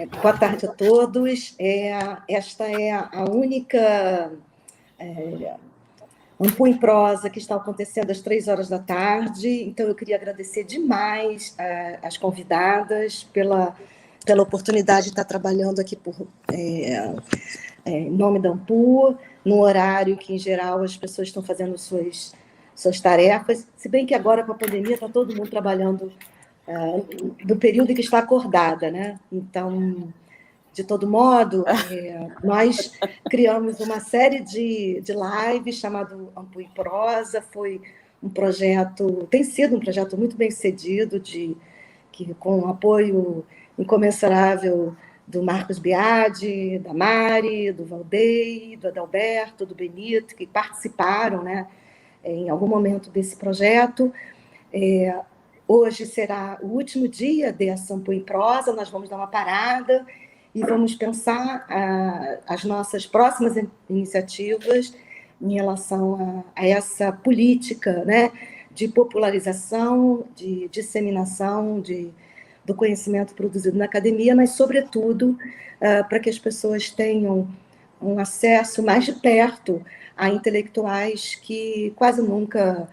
Boa tarde a todos. Esta é a única Ampu em Prosa que está acontecendo às 3 horas da tarde. Então, eu queria agradecer demais às convidadas pela oportunidade de estar trabalhando aqui em nome da Ampu, no horário que, em geral, as pessoas estão fazendo suas tarefas. Se bem que agora, com a pandemia, está todo mundo trabalhando do período em que está acordada, né? Então, de todo modo, nós criamos uma série de lives chamado Ampu em Prosa. Foi um projeto, tem sido um projeto muito bem sucedido, com o apoio incomensurável do Marcos Biagi, da Mari, do Valdei, do Adalberto, do Benito, que participaram, né, em algum momento desse projeto. Hoje será o último dia dessa Ampu em Prosa. Nós vamos dar uma parada e vamos pensar as nossas próximas iniciativas em relação a essa política, né, de popularização, de disseminação do conhecimento produzido na academia, mas, sobretudo, para que as pessoas tenham um acesso mais de perto a intelectuais que quase nunca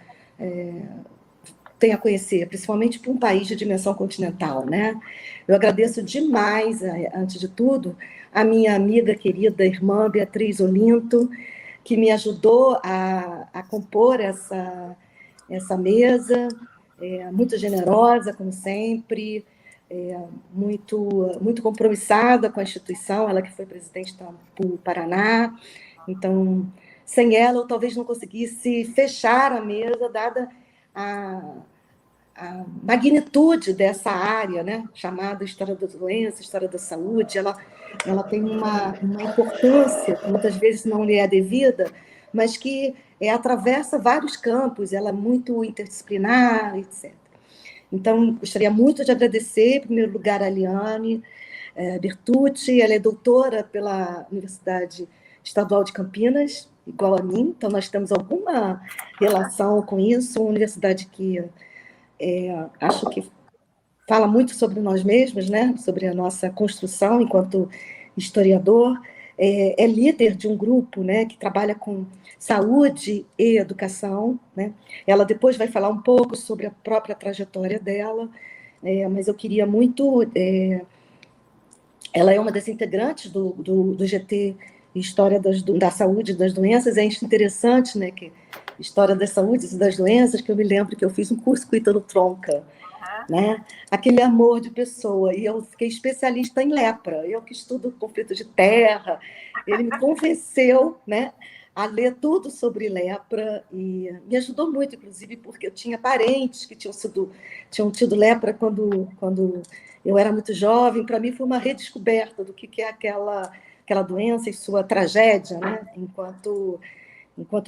tem a conhecer, principalmente para um país de dimensão continental, né? Eu agradeço demais, antes de tudo, a minha amiga querida irmã Beatriz Olinto, que me ajudou a compor essa mesa, muito generosa, como sempre, muito compromissada com a instituição, ela que foi presidente da AMPU Paraná. Então, sem ela, eu talvez não conseguisse fechar a mesa, dada a magnitude dessa área, né, chamada História da Doença, História da Saúde. Ela tem uma importância que muitas vezes não lhe é devida, mas que atravessa vários campos, ela é muito interdisciplinar, etc. Então, gostaria muito de agradecer, em primeiro lugar, a Eliane Bertucci. Ela é doutora pela Universidade Estadual de Campinas, igual a mim, então nós temos alguma relação com isso, uma universidade que acho que fala muito sobre nós mesmos, né? Sobre a nossa construção enquanto historiador. É líder de um grupo, né, que trabalha com saúde e educação, né? Ela depois vai falar um pouco sobre a própria trajetória dela, mas eu queria muito... ela é uma das integrantes do GT História da Saúde e das Doenças. É interessante, né, que História da Saúde e das Doenças, que eu me lembro que eu fiz um curso com Ítalo Tronca, né? Aquele amor de pessoa, e eu fiquei especialista em lepra, eu que estudo conflito de terra. Ele me convenceu, né, a ler tudo sobre lepra, e me ajudou muito, inclusive, porque eu tinha parentes que tinham tido lepra quando eu era muito jovem. Para mim foi uma redescoberta do que é aquela doença e sua tragédia, né, enquanto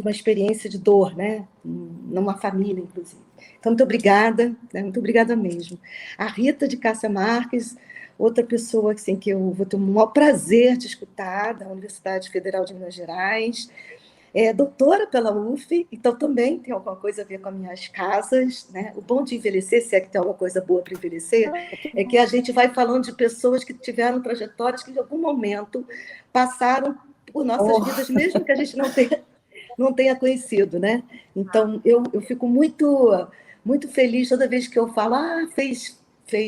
uma experiência de dor, né, numa família, inclusive. Então, muito obrigada, né? Muito obrigada mesmo. A Rita de Cássia Marques, outra pessoa assim, que eu vou ter o maior prazer de escutar, da Universidade Federal de Minas Gerais, é doutora pela UF, então também tem alguma coisa a ver com as minhas casas, né? O bom de envelhecer, se é que tem alguma coisa boa para envelhecer, é que a gente vai falando de pessoas que tiveram trajetórias que, em algum momento, passaram por nossas vidas, mesmo que a gente não tenha conhecido, né? Então, eu fico muito feliz toda vez que eu falo, fez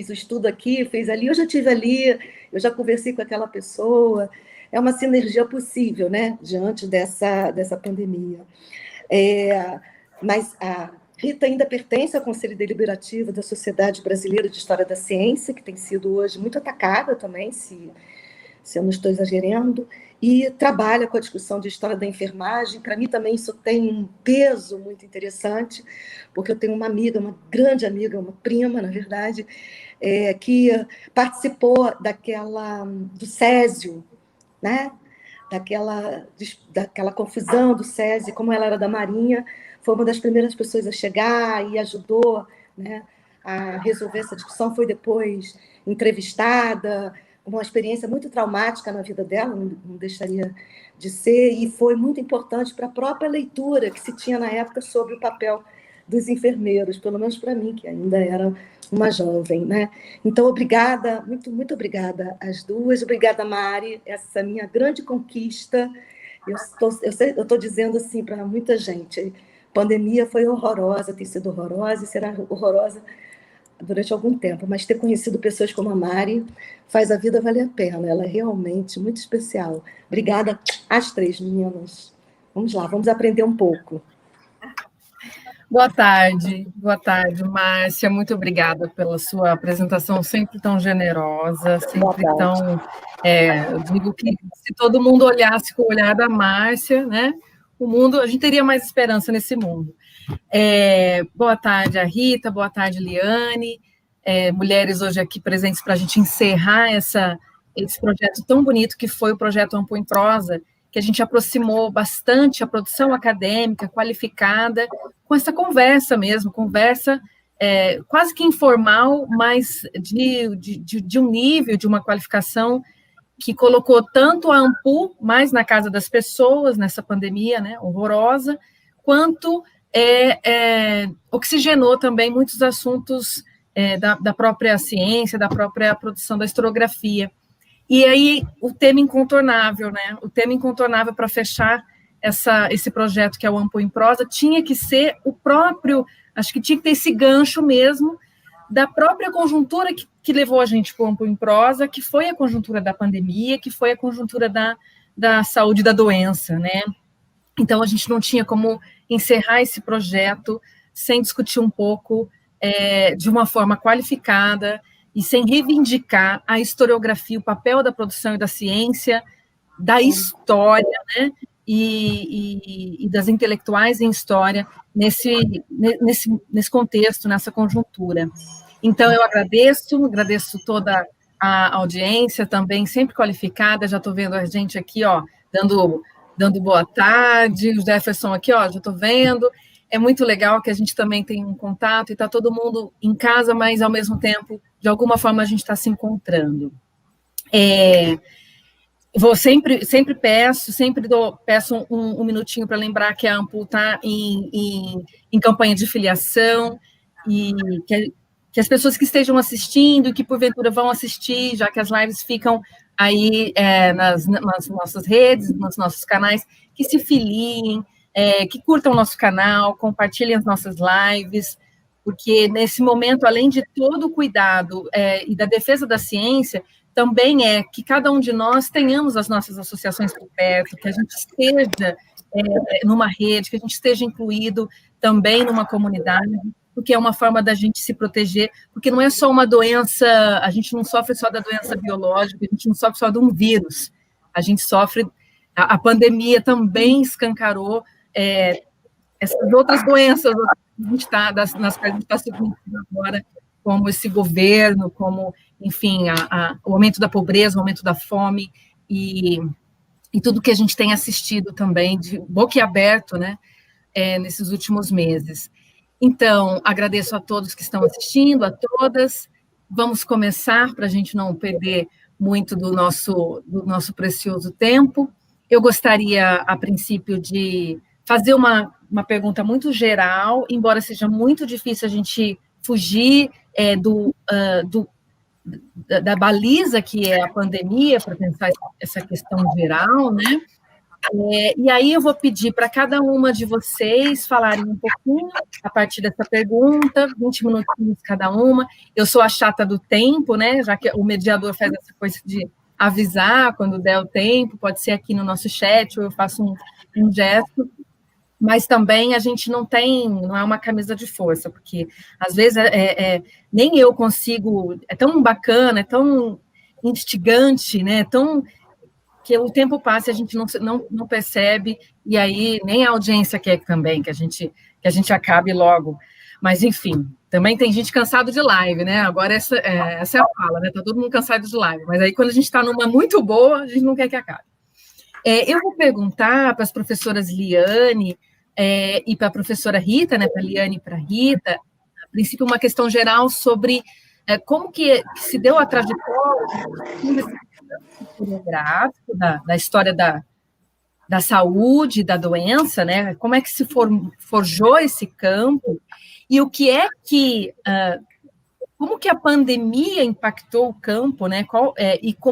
o estudo aqui, fez ali, eu já estive ali, eu já conversei com aquela pessoa. É uma sinergia possível, né, diante dessa pandemia. Mas a Rita ainda pertence ao Conselho Deliberativo da Sociedade Brasileira de História da Ciência, que tem sido hoje muito atacada também, se eu não estou exagerando, e trabalha com a discussão de história da enfermagem. Para mim também isso tem um peso muito interessante, porque eu tenho uma amiga, uma grande amiga, uma prima, na verdade, que participou do Césio, né? daquela confusão do SESI, como ela era da Marinha, foi uma das primeiras pessoas a chegar e ajudou, né, a resolver essa discussão. Foi depois entrevistada, uma experiência muito traumática na vida dela, não deixaria de ser, e foi muito importante para a própria leitura que se tinha na época sobre o papel dos enfermeiros, pelo menos para mim, que ainda era uma jovem, né? Então, obrigada, muito, muito obrigada às duas. Obrigada, Mari, essa minha grande conquista. Eu estou dizendo assim para muita gente, a pandemia foi horrorosa, tem sido horrorosa e será horrorosa durante algum tempo, mas ter conhecido pessoas como a Mari faz a vida valer a pena, ela é realmente muito especial. Obrigada às três, meninas. Vamos lá, vamos aprender um pouco. Boa tarde, Márcia. Muito obrigada pela sua apresentação, sempre tão generosa, sempre tão. Eu digo que se todo mundo olhasse com o olhar da Márcia, né, o mundo, a gente teria mais esperança nesse mundo. Boa tarde, a Rita, boa tarde, Liane, mulheres hoje aqui presentes para a gente encerrar esse projeto tão bonito que foi o projeto Ampo em Prosa, que a gente aproximou bastante a produção acadêmica qualificada com essa conversa mesmo, quase que informal, mas de um nível, de uma qualificação que colocou tanto a Ampu mais na casa das pessoas, nessa pandemia, né, horrorosa, quanto oxigenou também muitos assuntos da própria ciência, da própria produção da historiografia. E aí, o tema incontornável, né? O tema incontornável para fechar esse projeto, que é o Ampo em Prosa, tinha que ser o próprio, acho que tinha que ter esse gancho mesmo, da própria conjuntura que levou a gente para o Ampo em Prosa, que foi a conjuntura da pandemia, que foi a conjuntura da saúde da doença, né? Então, a gente não tinha como encerrar esse projeto sem discutir um pouco de uma forma qualificada e sem reivindicar a historiografia, o papel da produção e da ciência, da história, né, e das intelectuais em história nesse contexto, nessa conjuntura. Então, eu agradeço toda a audiência também, sempre qualificada, já estou vendo a gente aqui, ó, dando boa tarde, o Jefferson aqui, ó, já estou vendo. É muito legal que a gente também tem um contato e está todo mundo em casa, mas, ao mesmo tempo, de alguma forma, a gente está se encontrando. Sempre peço um minutinho para lembrar que a Ampu está em campanha de filiação e que as pessoas que estejam assistindo e que, porventura, vão assistir, já que as lives ficam aí nas nossas redes, nos nossos canais, que se filiem, que curtam o nosso canal, compartilhem as nossas lives, porque nesse momento, além de todo o cuidado e da defesa da ciência, também é que cada um de nós tenhamos as nossas associações por perto, que a gente esteja numa rede, que a gente esteja incluído também numa comunidade, porque é uma forma da gente se proteger, porque não é só uma doença, a gente não sofre só da doença biológica, a gente não sofre só de um vírus, a gente sofre, a pandemia também escancarou essas outras doenças nas quais a gente está submetido agora, como esse governo, como, enfim, o aumento da pobreza, o aumento da fome, e tudo que a gente tem assistido também, de boquiaberto, né, nesses últimos meses. Então, agradeço a todos que estão assistindo, a todas. Vamos começar, para a gente não perder muito do nosso precioso tempo. Eu gostaria, a princípio, de fazer uma pergunta muito geral, embora seja muito difícil a gente fugir da baliza que é a pandemia, para pensar essa questão geral, né? E aí eu vou pedir para cada uma de vocês falarem um pouquinho a partir dessa pergunta, 20 minutinhos cada uma. Eu sou a chata do tempo, né? Já que o mediador faz essa coisa de avisar quando der o tempo, pode ser aqui no nosso chat, ou eu faço um gesto, mas também a gente não é uma camisa de força, porque às vezes nem eu consigo, é tão bacana, é tão instigante, né? Que o tempo passa e a gente não percebe, e aí nem a audiência quer também que a gente acabe logo. Mas, enfim, também tem gente cansado de live, né? Agora essa é a fala, né? Tá todo mundo cansado de live, mas aí quando a gente está numa muito boa, a gente não quer que acabe. Eu vou perguntar para as professoras Liane e para a professora Rita, né? Para Liane e para Rita, a princípio uma questão geral sobre como que se deu a trajetória historiográfico da história da da saúde, da doença, né? Como é que se forjou esse campo e o que é que como que a pandemia impactou o campo, né?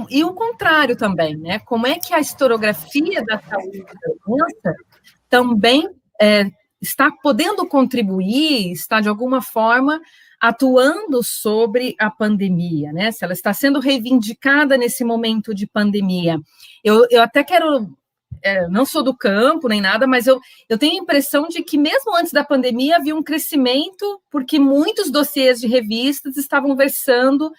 E o contrário também, né? Como é que a historiografia da saúde e da doença também está podendo contribuir, está de alguma forma atuando sobre a pandemia, né? Se ela está sendo reivindicada nesse momento de pandemia. Eu até quero, não sou do campo nem nada, mas eu tenho a impressão de que mesmo antes da pandemia havia um crescimento, porque muitos dossiês de revistas estavam versando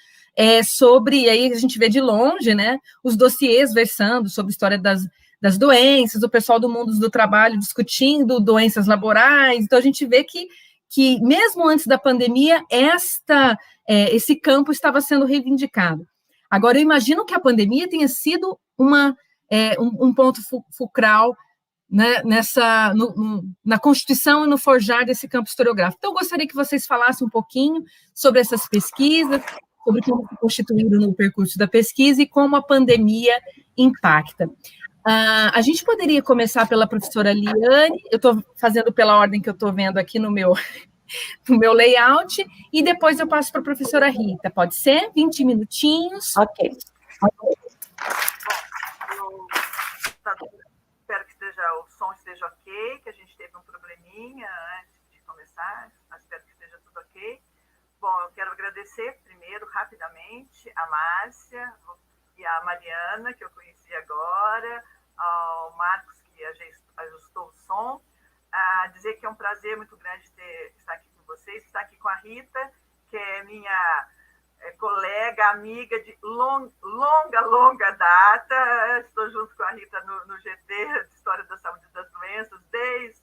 sobre, e aí a gente vê de longe, né, os dossiês versando sobre a história das doenças, o pessoal do mundo do trabalho discutindo doenças laborais, então a gente vê que mesmo antes da pandemia, esse campo estava sendo reivindicado. Agora, eu imagino que a pandemia tenha sido um ponto fulcral, né, na constituição e no forjar desse campo historiográfico. Então, eu gostaria que vocês falassem um pouquinho sobre essas pesquisas, sobre como se constituíram no percurso da pesquisa e como a pandemia impacta. A gente poderia começar pela professora Liane, eu estou fazendo pela ordem que eu estou vendo aqui no meu layout, e depois eu passo para a professora Rita. Pode ser? 20 minutinhos. Ok. Espero que o som esteja ok, que a gente teve um probleminha antes de começar, mas espero que esteja tudo ok. Bom, eu quero agradecer primeiro, rapidamente, a Márcia e a Mariana, que eu conheci agora, ao Marcos, que ajustou o som, dizer que é um prazer muito grande estar aqui com vocês, estar aqui com a Rita, que é minha colega, amiga de longa data. Estou junto com a Rita no GT, de História da Saúde e das Doenças, desde,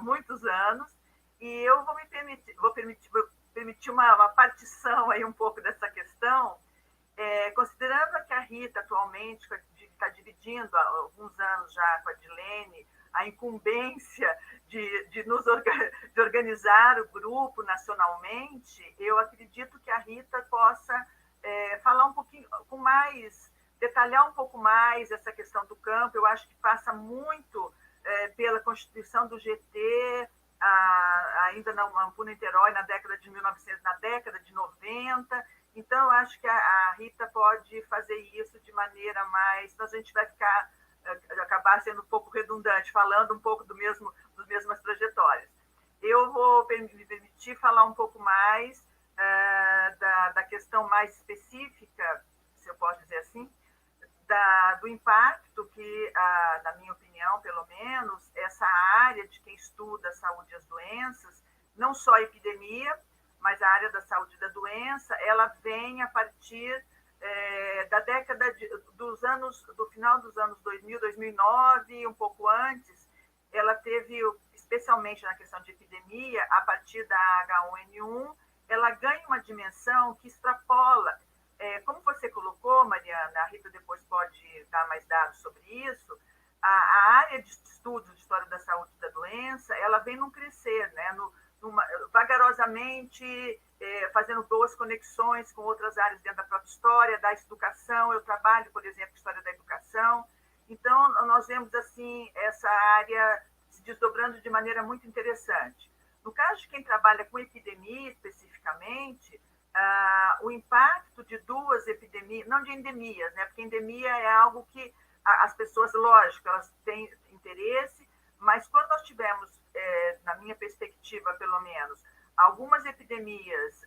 muitos anos. E eu vou permitir uma partição aí um pouco dessa questão, considerando que a Rita atualmente está dividindo há alguns anos já com a Dilene a incumbência de organizar o grupo nacionalmente, eu acredito que a Rita possa falar um pouquinho com mais, detalhar um pouco mais essa questão do campo. Eu acho que passa muito pela constituição do GT, ainda na Ampu-Niterói, na década de 1900, na década de 90. Então, eu acho que a Rita pode fazer isso de maneira mais... Senão a gente vai acabar sendo um pouco redundante, falando um pouco das mesmas trajetórias. Eu vou me permitir falar um pouco mais da questão mais específica, se eu posso dizer assim, do impacto que, na minha opinião, pelo menos, essa área de quem estuda a saúde e as doenças, não só a epidemia, mas a área da saúde e da doença, ela vem a partir da década do final dos anos 2000, 2009, um pouco antes. Ela teve, especialmente na questão de epidemia, a partir da H1N1, ela ganha uma dimensão que extrapola. Como você colocou, Mariana, a Rita depois pode dar mais dados sobre isso, a área de estudos de história da saúde e da doença, ela vem num crescer, né? Vagarosamente, fazendo boas conexões com outras áreas dentro da própria história, da educação. Eu trabalho, por exemplo, história da educação. Então, nós vemos assim essa área se desdobrando de maneira muito interessante. No caso de quem trabalha com epidemia especificamente, o impacto de duas epidemias, não de endemias, né? Porque endemia é algo que as pessoas, lógico, elas têm interesse, mas quando nós tivemos, na minha perspectiva, pelo menos, algumas epidemias,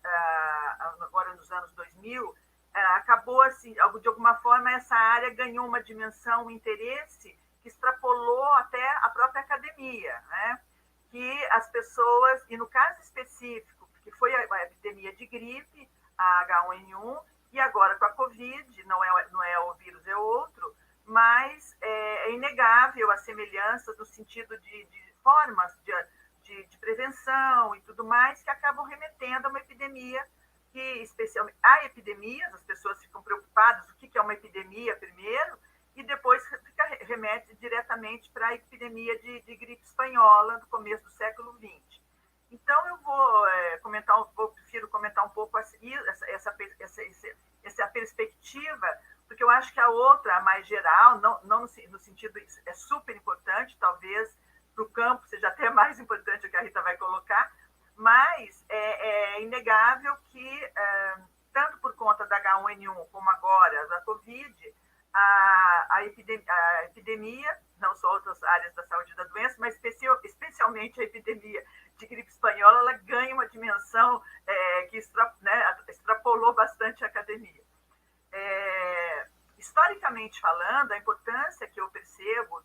agora nos anos 2000, acabou, assim, de alguma forma, essa área ganhou uma dimensão, um interesse que extrapolou até a própria academia, né? Que as pessoas, e no caso específico, que foi a epidemia de gripe, a H1N1, e agora com a Covid, não é o vírus, é outro, mas é inegável a semelhança no sentido de formas de prevenção e tudo mais, que acabam remetendo a uma epidemia que, especialmente, há epidemias, as pessoas ficam preocupadas, o que é uma epidemia primeiro, e depois remete diretamente para a epidemia de gripe espanhola do começo do século XX. Então, eu prefiro comentar um pouco essa perspectiva, porque eu acho que a outra, a mais geral, não no sentido, é super importante, talvez para o campo seja até mais importante o que a Rita vai colocar, mas é inegável que, tanto por conta da H1N1 como agora da Covid, a epidemia, não só outras áreas da saúde da doença, mas especialmente a epidemia de gripe espanhola, ela ganha uma dimensão que extrapolou bastante a academia. Historicamente falando, a importância que eu percebo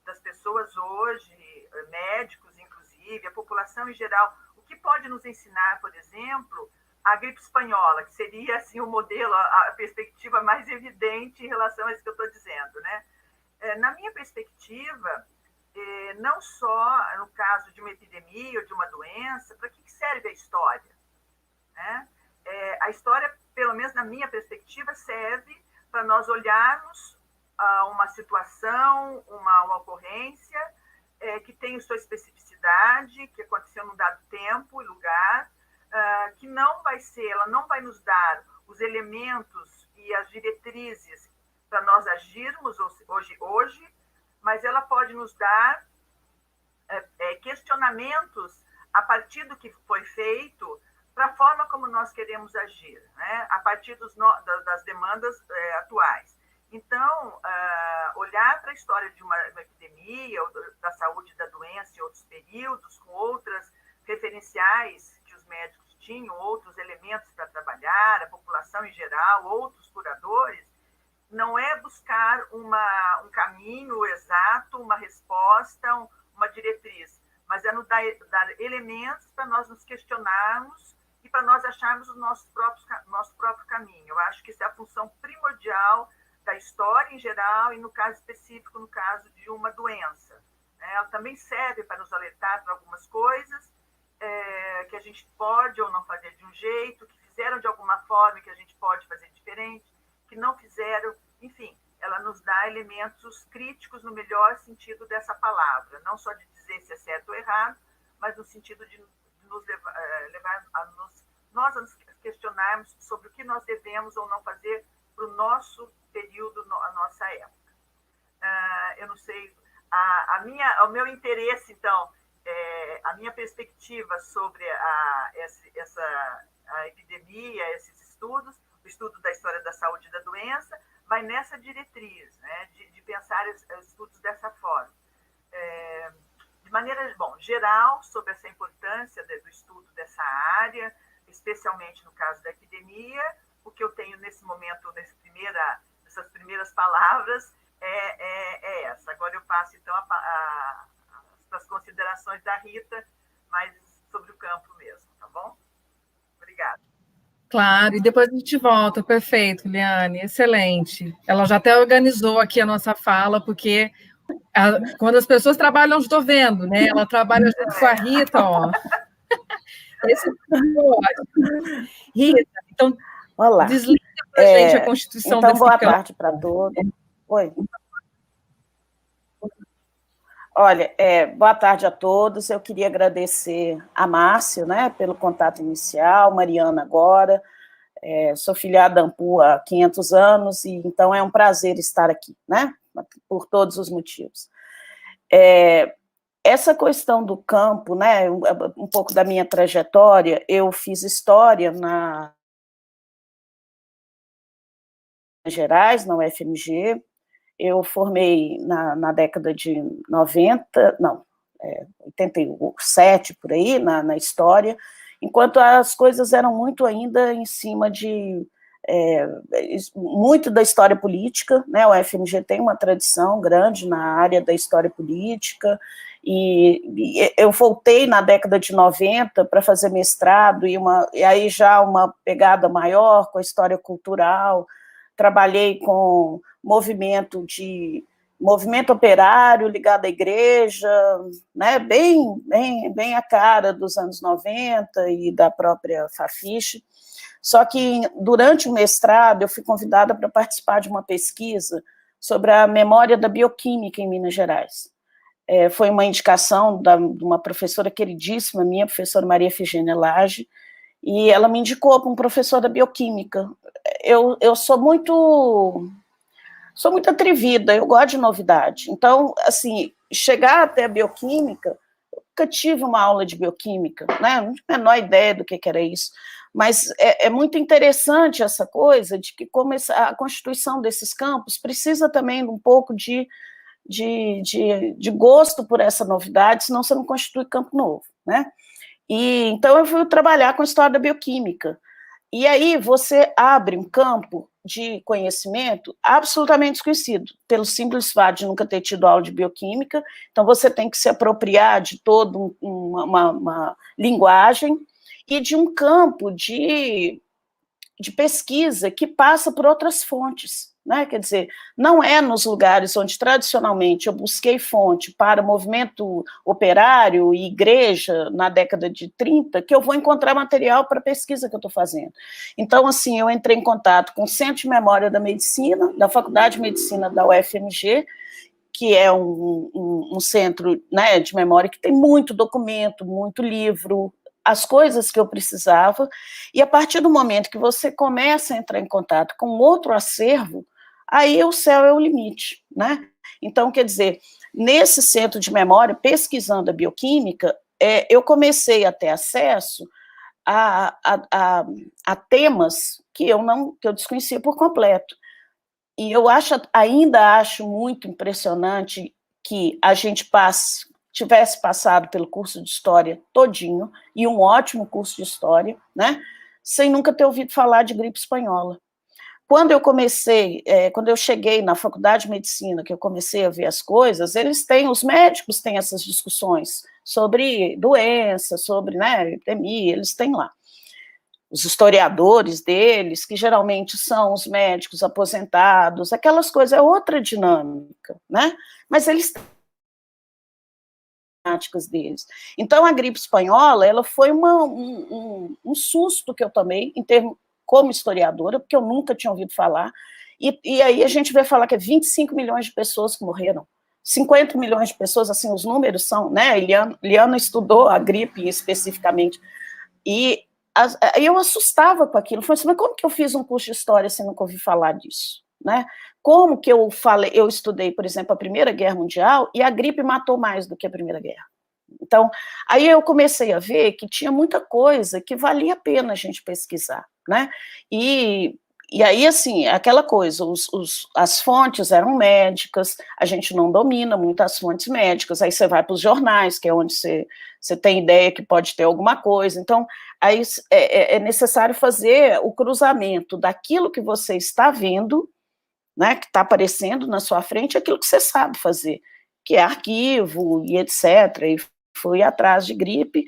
das pessoas hoje, médicos inclusive, a população em geral, o que pode nos ensinar, por exemplo, a gripe espanhola, que seria assim, o modelo, a perspectiva mais evidente em relação a isso que eu estou dizendo, né? Na minha perspectiva, não só no caso de uma epidemia ou de uma doença, para que serve a história? Né? A história, pelo menos na minha perspectiva, serve para nós olharmos uma situação, uma ocorrência que tem sua especificidade, que aconteceu num dado tempo e lugar, que ela não vai nos dar os elementos e as diretrizes para nós agirmos hoje, mas ela pode nos dar questionamentos a partir do que foi feito para a forma como nós queremos agir, né? A partir das demandas atuais. Então, olhar para a história de uma epidemia, ou da saúde da doença em outros períodos, com outras referenciais que os médicos tinham, outros elementos para trabalhar, a população em geral, outros curadores, não é buscar um caminho exato, uma resposta, uma diretriz, mas é nos dar elementos para nós nos questionarmos e para nós acharmos o nosso próprio caminho. Eu acho que isso é a função primordial da história em geral e, no caso específico, no caso de uma doença. Ela também serve para nos alertar para algumas coisas que a gente pode ou não fazer de um jeito, que fizeram de alguma forma e que a gente pode fazer diferente, que não fizeram, enfim, ela nos dá elementos críticos no melhor sentido dessa palavra, não só de dizer se é certo ou errado, mas no sentido de nos levar a nos questionarmos sobre o que nós devemos ou não fazer para o nosso período, a nossa época. Eu não sei, o meu interesse, então, a minha perspectiva sobre a epidemia, esses estudos, o estudo da história da saúde e da doença, vai nessa diretriz, né, de pensar os estudos dessa forma. De maneira geral, sobre essa importância do estudo dessa área, especialmente no caso da epidemia, o que eu tenho nesse momento, essas primeiras palavras, é essa. Agora eu passo, então, para as considerações da Rita, mais sobre o campo mesmo, tá bom? Obrigada. Claro, e depois a gente volta. Perfeito, Liane, excelente. Ela já até organizou aqui a nossa fala, porque quando as pessoas trabalham, estou vendo, né? Ela trabalha junto com a Rita, ó. Esse ótimo. Rita, então, olá. Desliga para a gente a Constituição então, desse boa campo. tarde para todos. Oi. Olha, boa tarde a todos. Eu queria agradecer a Márcio, né, pelo contato inicial, Mariana agora. Sou filiada da AMPU há 500 anos, e então é um prazer estar aqui, né, por todos os motivos. Essa questão do campo, né, um pouco da minha trajetória, eu fiz história na Gerais, na UFMG. Eu formei na década de 87, por aí, na história, enquanto as coisas eram muito ainda em cima de muito da história política, né? O UFMG tem uma tradição grande na área da história política, e eu voltei na década de 90 para fazer mestrado, e aí já uma pegada maior com a história cultural. Trabalhei com movimento operário ligado à igreja, né, bem a cara dos anos 90 e da própria Fafiche. Só que, durante o mestrado, eu fui convidada para participar de uma pesquisa sobre a memória da bioquímica em Minas Gerais. Foi uma indicação de uma professora queridíssima minha, professora Maria Efigênia Lage, e ela me indicou para um professor da bioquímica. Eu sou muito atrevida, eu gosto de novidade. Então, assim, chegar até a bioquímica, eu nunca tive uma aula de bioquímica, né? Não tinha a menor ideia do que era isso. Mas é muito interessante essa coisa de que como a constituição desses campos precisa também de um pouco de gosto por essa novidade, senão você não constitui campo novo, né? E então eu fui trabalhar com a história da bioquímica. E aí você abre um campo de conhecimento absolutamente desconhecido, pelo simples fato de nunca ter tido aula de bioquímica. Então você tem que se apropriar de toda uma linguagem e de um campo de pesquisa que passa por outras fontes, né? Quer dizer, não é nos lugares onde tradicionalmente eu busquei fonte para movimento operário e igreja na década de 30 que eu vou encontrar material para a pesquisa que eu estou fazendo. Então, assim, eu entrei em contato com o Centro de Memória da Medicina, da Faculdade de Medicina da UFMG, que é um centro, né, de memória que tem muito documento, muito livro, as coisas que eu precisava, e a partir do momento que você começa a entrar em contato com outro acervo, aí o céu é o limite, né? Então, quer dizer, nesse centro de memória, pesquisando a bioquímica, eu comecei a ter acesso a temas que eu desconhecia por completo. E eu ainda acho muito impressionante que a gente tivesse passado pelo curso de História todinho, e um ótimo curso de História, né, sem nunca ter ouvido falar de gripe espanhola. Quando eu cheguei na Faculdade de Medicina, que eu comecei a ver as coisas, os médicos têm essas discussões sobre doença, sobre, né, epidemia, eles têm lá. Os historiadores deles, que geralmente são os médicos aposentados, aquelas coisas, é outra dinâmica, né, mas eles deles. Então, a gripe espanhola, ela foi um susto que eu tomei, como historiadora, porque eu nunca tinha ouvido falar, e aí a gente vai falar que é 25 milhões de pessoas que morreram, 50 milhões de pessoas, assim, os números são, né, Liana estudou a gripe especificamente, e eu assustava com aquilo, falei assim, mas como que eu fiz um curso de História sem nunca ouvir falar disso, né? Como que eu estudei, por exemplo, a Primeira Guerra Mundial, e a gripe matou mais do que a Primeira Guerra. Então, aí eu comecei a ver que tinha muita coisa que valia a pena a gente pesquisar, né? E aí, assim, aquela coisa, as fontes eram médicas, a gente não domina muitas fontes médicas, aí você vai para os jornais, que é onde você tem ideia que pode ter alguma coisa, então, aí é necessário fazer o cruzamento daquilo que você está vendo, né, que está aparecendo na sua frente, aquilo que você sabe fazer, que é arquivo e etc. E fui atrás de gripe.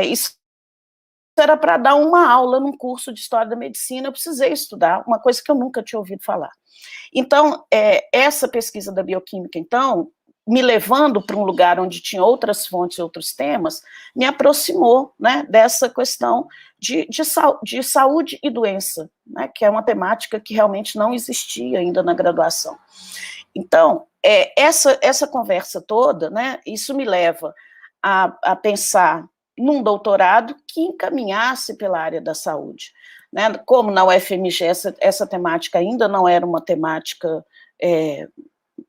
Isso era para dar uma aula num curso de História da Medicina, eu precisei estudar, uma coisa que eu nunca tinha ouvido falar. Então, essa pesquisa da bioquímica, então, me levando para um lugar onde tinha outras fontes e outros temas, me aproximou, né, dessa questão de saúde e doença, né, que é uma temática que realmente não existia ainda na graduação. Então, essa conversa toda, né, isso me leva a pensar num doutorado que encaminhasse pela área da saúde, né, como na UFMG essa temática ainda não era uma temática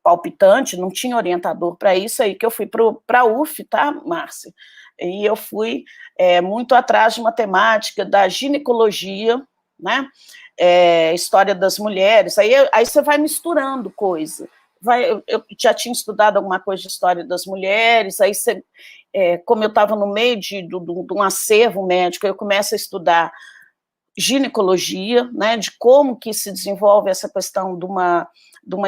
palpitante, não tinha orientador para isso, aí que eu fui para a UF, tá, Márcia? E eu fui muito atrás de uma temática da ginecologia, né, história das mulheres, aí você vai misturando coisa, eu já tinha estudado alguma coisa de história das mulheres, aí você, como eu estava no meio de um acervo médico, eu começo a estudar ginecologia, né, de como que se desenvolve essa questão de uma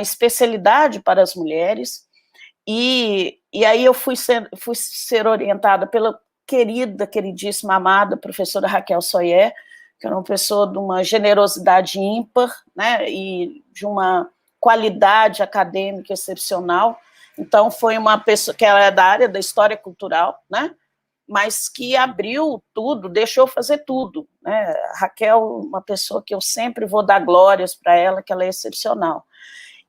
especialidade para as mulheres, e aí eu fui ser orientada pela queridíssima, amada professora Raquel Soyer, que era uma pessoa de uma generosidade ímpar, né, e de uma qualidade acadêmica excepcional. Então, foi uma pessoa que era da área da história cultural, né, mas que abriu tudo, deixou fazer tudo, né? Raquel, uma pessoa que eu sempre vou dar glórias para ela, que ela é excepcional.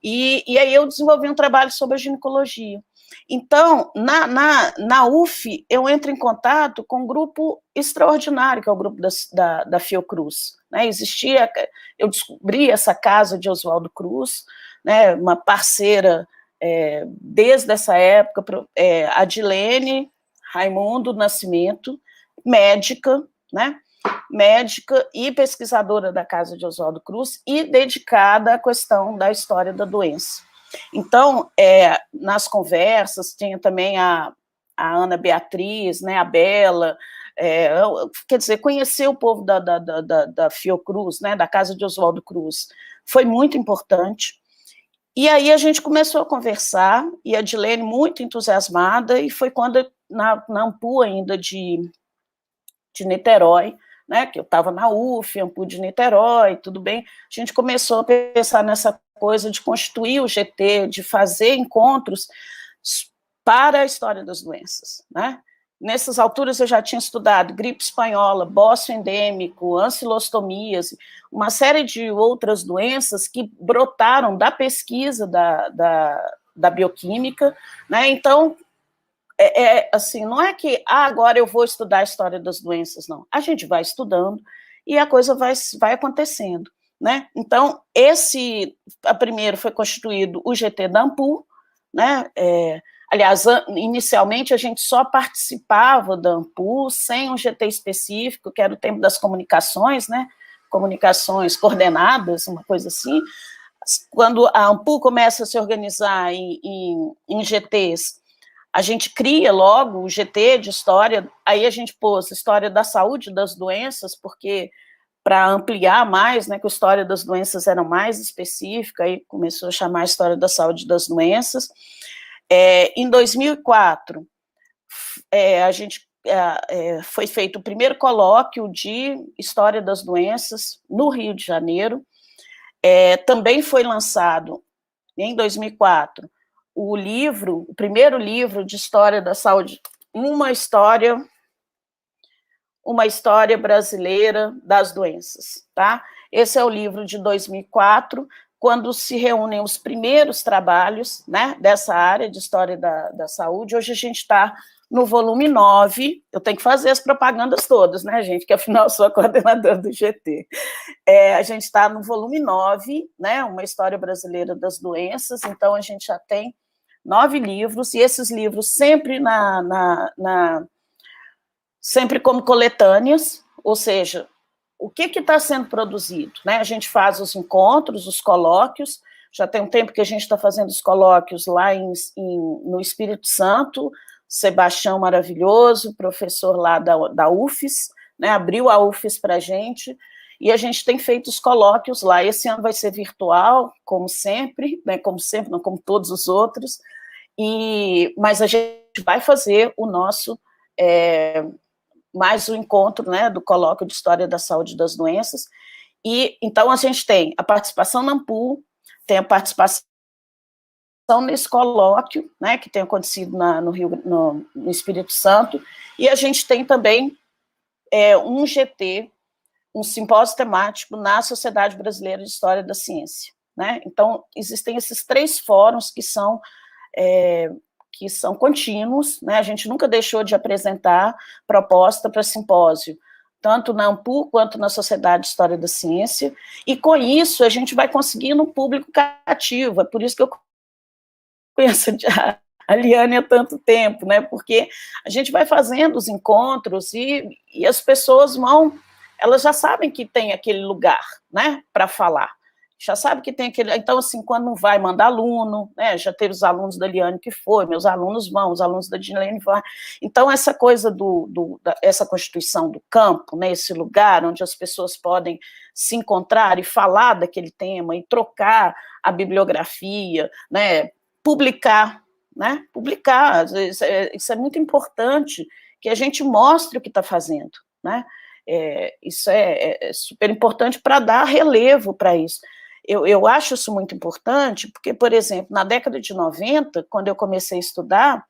E aí eu desenvolvi um trabalho sobre a ginecologia. Então, na UF, eu entro em contato com um grupo extraordinário, que é o grupo da Fiocruz. Né? Eu descobri essa casa de Oswaldo Cruz, né, uma parceira desde essa época, Adilene Raimundo Nascimento, médica, né? Médica e pesquisadora da casa de Oswaldo Cruz e dedicada à questão da história da doença. Então, nas conversas, tinha também a Ana Beatriz, né, a Bela, quer dizer, conhecer o povo da Fiocruz, né, da casa de Oswaldo Cruz, foi muito importante. E aí a gente começou a conversar, e a Dilene muito entusiasmada, e foi quando, na Ampu ainda de Niterói, né, que eu estava na UF, Ampu de Niterói, tudo bem, a gente começou a pensar nessa coisa de constituir o GT, de fazer encontros para a história das doenças, né? Nessas alturas eu já tinha estudado gripe espanhola, bócio endêmico, ancilostomias, uma série de outras doenças que brotaram da pesquisa da bioquímica, né? Então, assim, não é que agora eu vou estudar a história das doenças, não. A gente vai estudando e a coisa vai acontecendo, né? Então, primeiro foi constituído o GT da Ampu, né? Aliás, inicialmente a gente só participava da Ampu sem um GT específico, que era o tempo das comunicações, né? Comunicações coordenadas, uma coisa assim. Quando a Ampu começa a se organizar em GTs, a gente cria logo o GT de história, aí a gente pôs história da saúde das doenças, porque para ampliar mais, né, que a história das doenças era mais específica, aí começou a chamar a história da saúde das doenças. Em 2004, foi feito o primeiro colóquio de história das doenças no Rio de Janeiro. Também foi lançado, em 2004, o primeiro livro de história da saúde, uma história brasileira das doenças, tá? Esse é o livro de 2004, quando se reúnem os primeiros trabalhos, né, dessa área de história da saúde. Hoje a gente está no volume 9, eu tenho que fazer as propagandas todas, né, gente, que afinal eu sou a coordenadora do GT. A gente está no volume 9, né, uma história brasileira das doenças, então a gente já tem 9 livros, e esses livros sempre sempre como coletâneas, ou seja, o que está sendo produzido, né? A gente faz os encontros, os colóquios, já tem um tempo que a gente está fazendo os colóquios lá no Espírito Santo, Sebastião maravilhoso, professor lá da UFES, né? Abriu a UFES para a gente, e a gente tem feito os colóquios lá. Esse ano vai ser virtual, como sempre, né? Como sempre, não como todos os outros, mas a gente vai fazer o nosso, mais o encontro, né, do colóquio de história da saúde das doenças, e então a gente tem a participação na Ampu, tem a participação nesse colóquio, né, que tem acontecido no Espírito Santo, e a gente tem também um GT, um simpósio temático na Sociedade Brasileira de História da Ciência, né? Então, existem esses 3 fóruns que são contínuos, né? A gente nunca deixou de apresentar proposta para simpósio, tanto na Ampu quanto na Sociedade de História da Ciência, e com isso a gente vai conseguindo um público cativo. É por isso que eu conheço a Liane há tanto tempo, né? Porque a gente vai fazendo os encontros e as pessoas elas já sabem que tem aquele lugar, né, para falar. Já sabe que tem aquele... Então, assim, quando não vai, manda aluno, né? Já teve os alunos da Liane que foi, meus alunos vão, os alunos da Dilene vão. Então, essa coisa essa constituição do campo, né? Esse lugar onde as pessoas podem se encontrar e falar daquele tema, e trocar a bibliografia, né? Publicar, né? Publicar, isso é muito importante, que a gente mostre o que está fazendo, né? Isso é super importante para dar relevo para isso. Eu acho isso muito importante, porque, por exemplo, na década de 90, quando eu comecei a estudar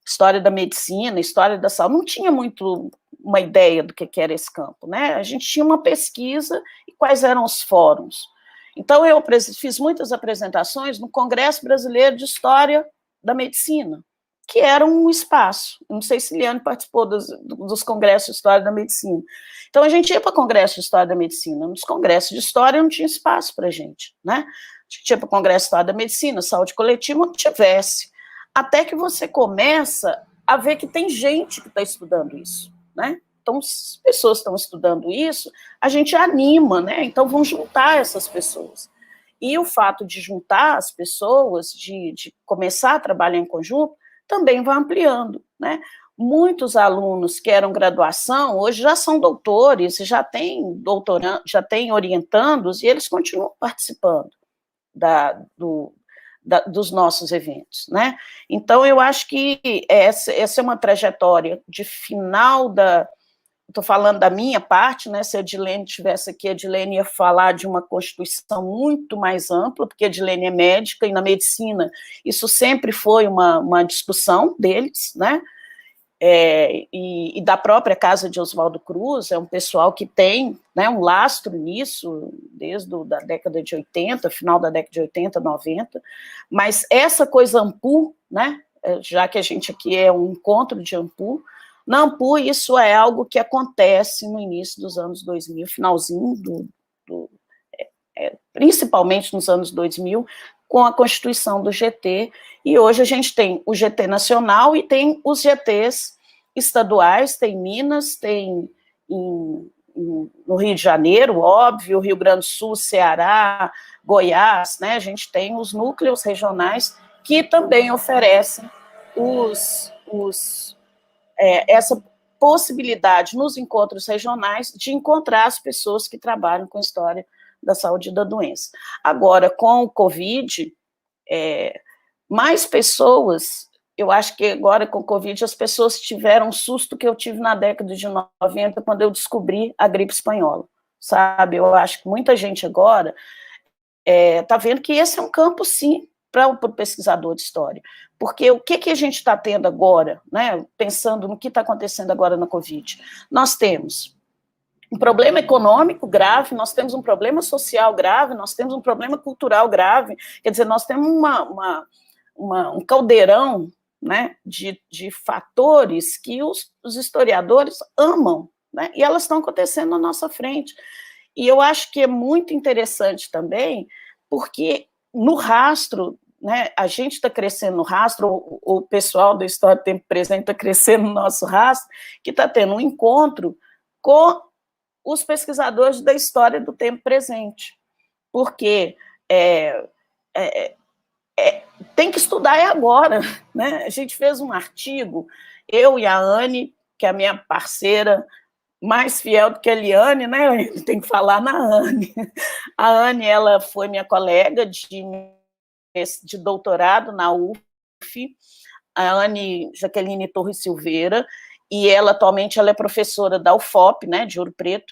história da medicina, história da saúde, não tinha muito uma ideia do que era esse campo, né? A gente tinha uma pesquisa e quais eram os fóruns. Então, eu fiz muitas apresentações no Congresso Brasileiro de História da Medicina, que era um espaço. Eu não sei se Liane participou dos congressos de História da Medicina. Então, a gente ia para congresso de História da Medicina. Nos congressos de História não tinha espaço para a gente, né? A gente ia para o congresso de História da Medicina, Saúde Coletiva, não tivesse. Até que você começa a ver que tem gente que está estudando isso, né? Então, se as pessoas estão estudando isso, a gente anima, né? Então, vamos juntar essas pessoas. E o fato de juntar as pessoas, de começar a trabalhar em conjunto, também vai ampliando, né? Muitos alunos que eram graduação, hoje já são doutores, já têm doutorando, já têm orientandos, e eles continuam participando dos nossos eventos, né? Então, eu acho que essa é uma trajetória de final estou falando da minha parte, né? Se a Edilene estivesse aqui, a Edilene ia falar de uma constituição muito mais ampla, porque a Edilene é médica, e na medicina isso sempre foi uma discussão deles, né? E da própria casa de Oswaldo Cruz, é um pessoal que tem, né, um lastro nisso, desde a década de 80, final da década de 80, 90, mas essa coisa AMPU, né, já que a gente aqui é um encontro de AMPU, na AMPU isso é algo que acontece no início dos anos 2000, finalzinho, principalmente nos anos 2000, com a constituição do GT, e hoje a gente tem o GT nacional e tem os GTs estaduais, tem Minas, tem no Rio de Janeiro, óbvio, Rio Grande do Sul, Ceará, Goiás, né? A gente tem os núcleos regionais que também oferecem essa possibilidade nos encontros regionais de encontrar as pessoas que trabalham com a história da saúde e da doença. Agora, com o Covid, mais pessoas, eu acho que agora com o Covid as pessoas tiveram um susto que eu tive na década de 90, quando eu descobri a gripe espanhola, sabe? Eu acho que muita gente agora está vendo que esse é um campo, sim, para o pesquisador de história, porque o que a gente está tendo agora, né, pensando no que está acontecendo agora na Covid, nós temos um problema econômico grave, nós temos um problema social grave, nós temos um problema cultural grave, quer dizer, nós temos um caldeirão, né, de fatores que os historiadores amam, né, e elas estão acontecendo na nossa frente. E eu acho que é muito interessante também, porque no rastro, né, a gente está crescendo no rastro, o pessoal do História do Tempo Presente está crescendo no nosso rastro, que está tendo um encontro com os pesquisadores da história do tempo presente, porque tem que estudar agora, né? A gente fez um artigo, eu e a Anne, que é a minha parceira, mais fiel do que a Liane, né? Tem que falar na Anne. A Anne, ela foi minha colega de doutorado na UF, a Anne Jaqueline Torres Silveira, e ela atualmente ela é professora da UFOP, né, de Ouro Preto,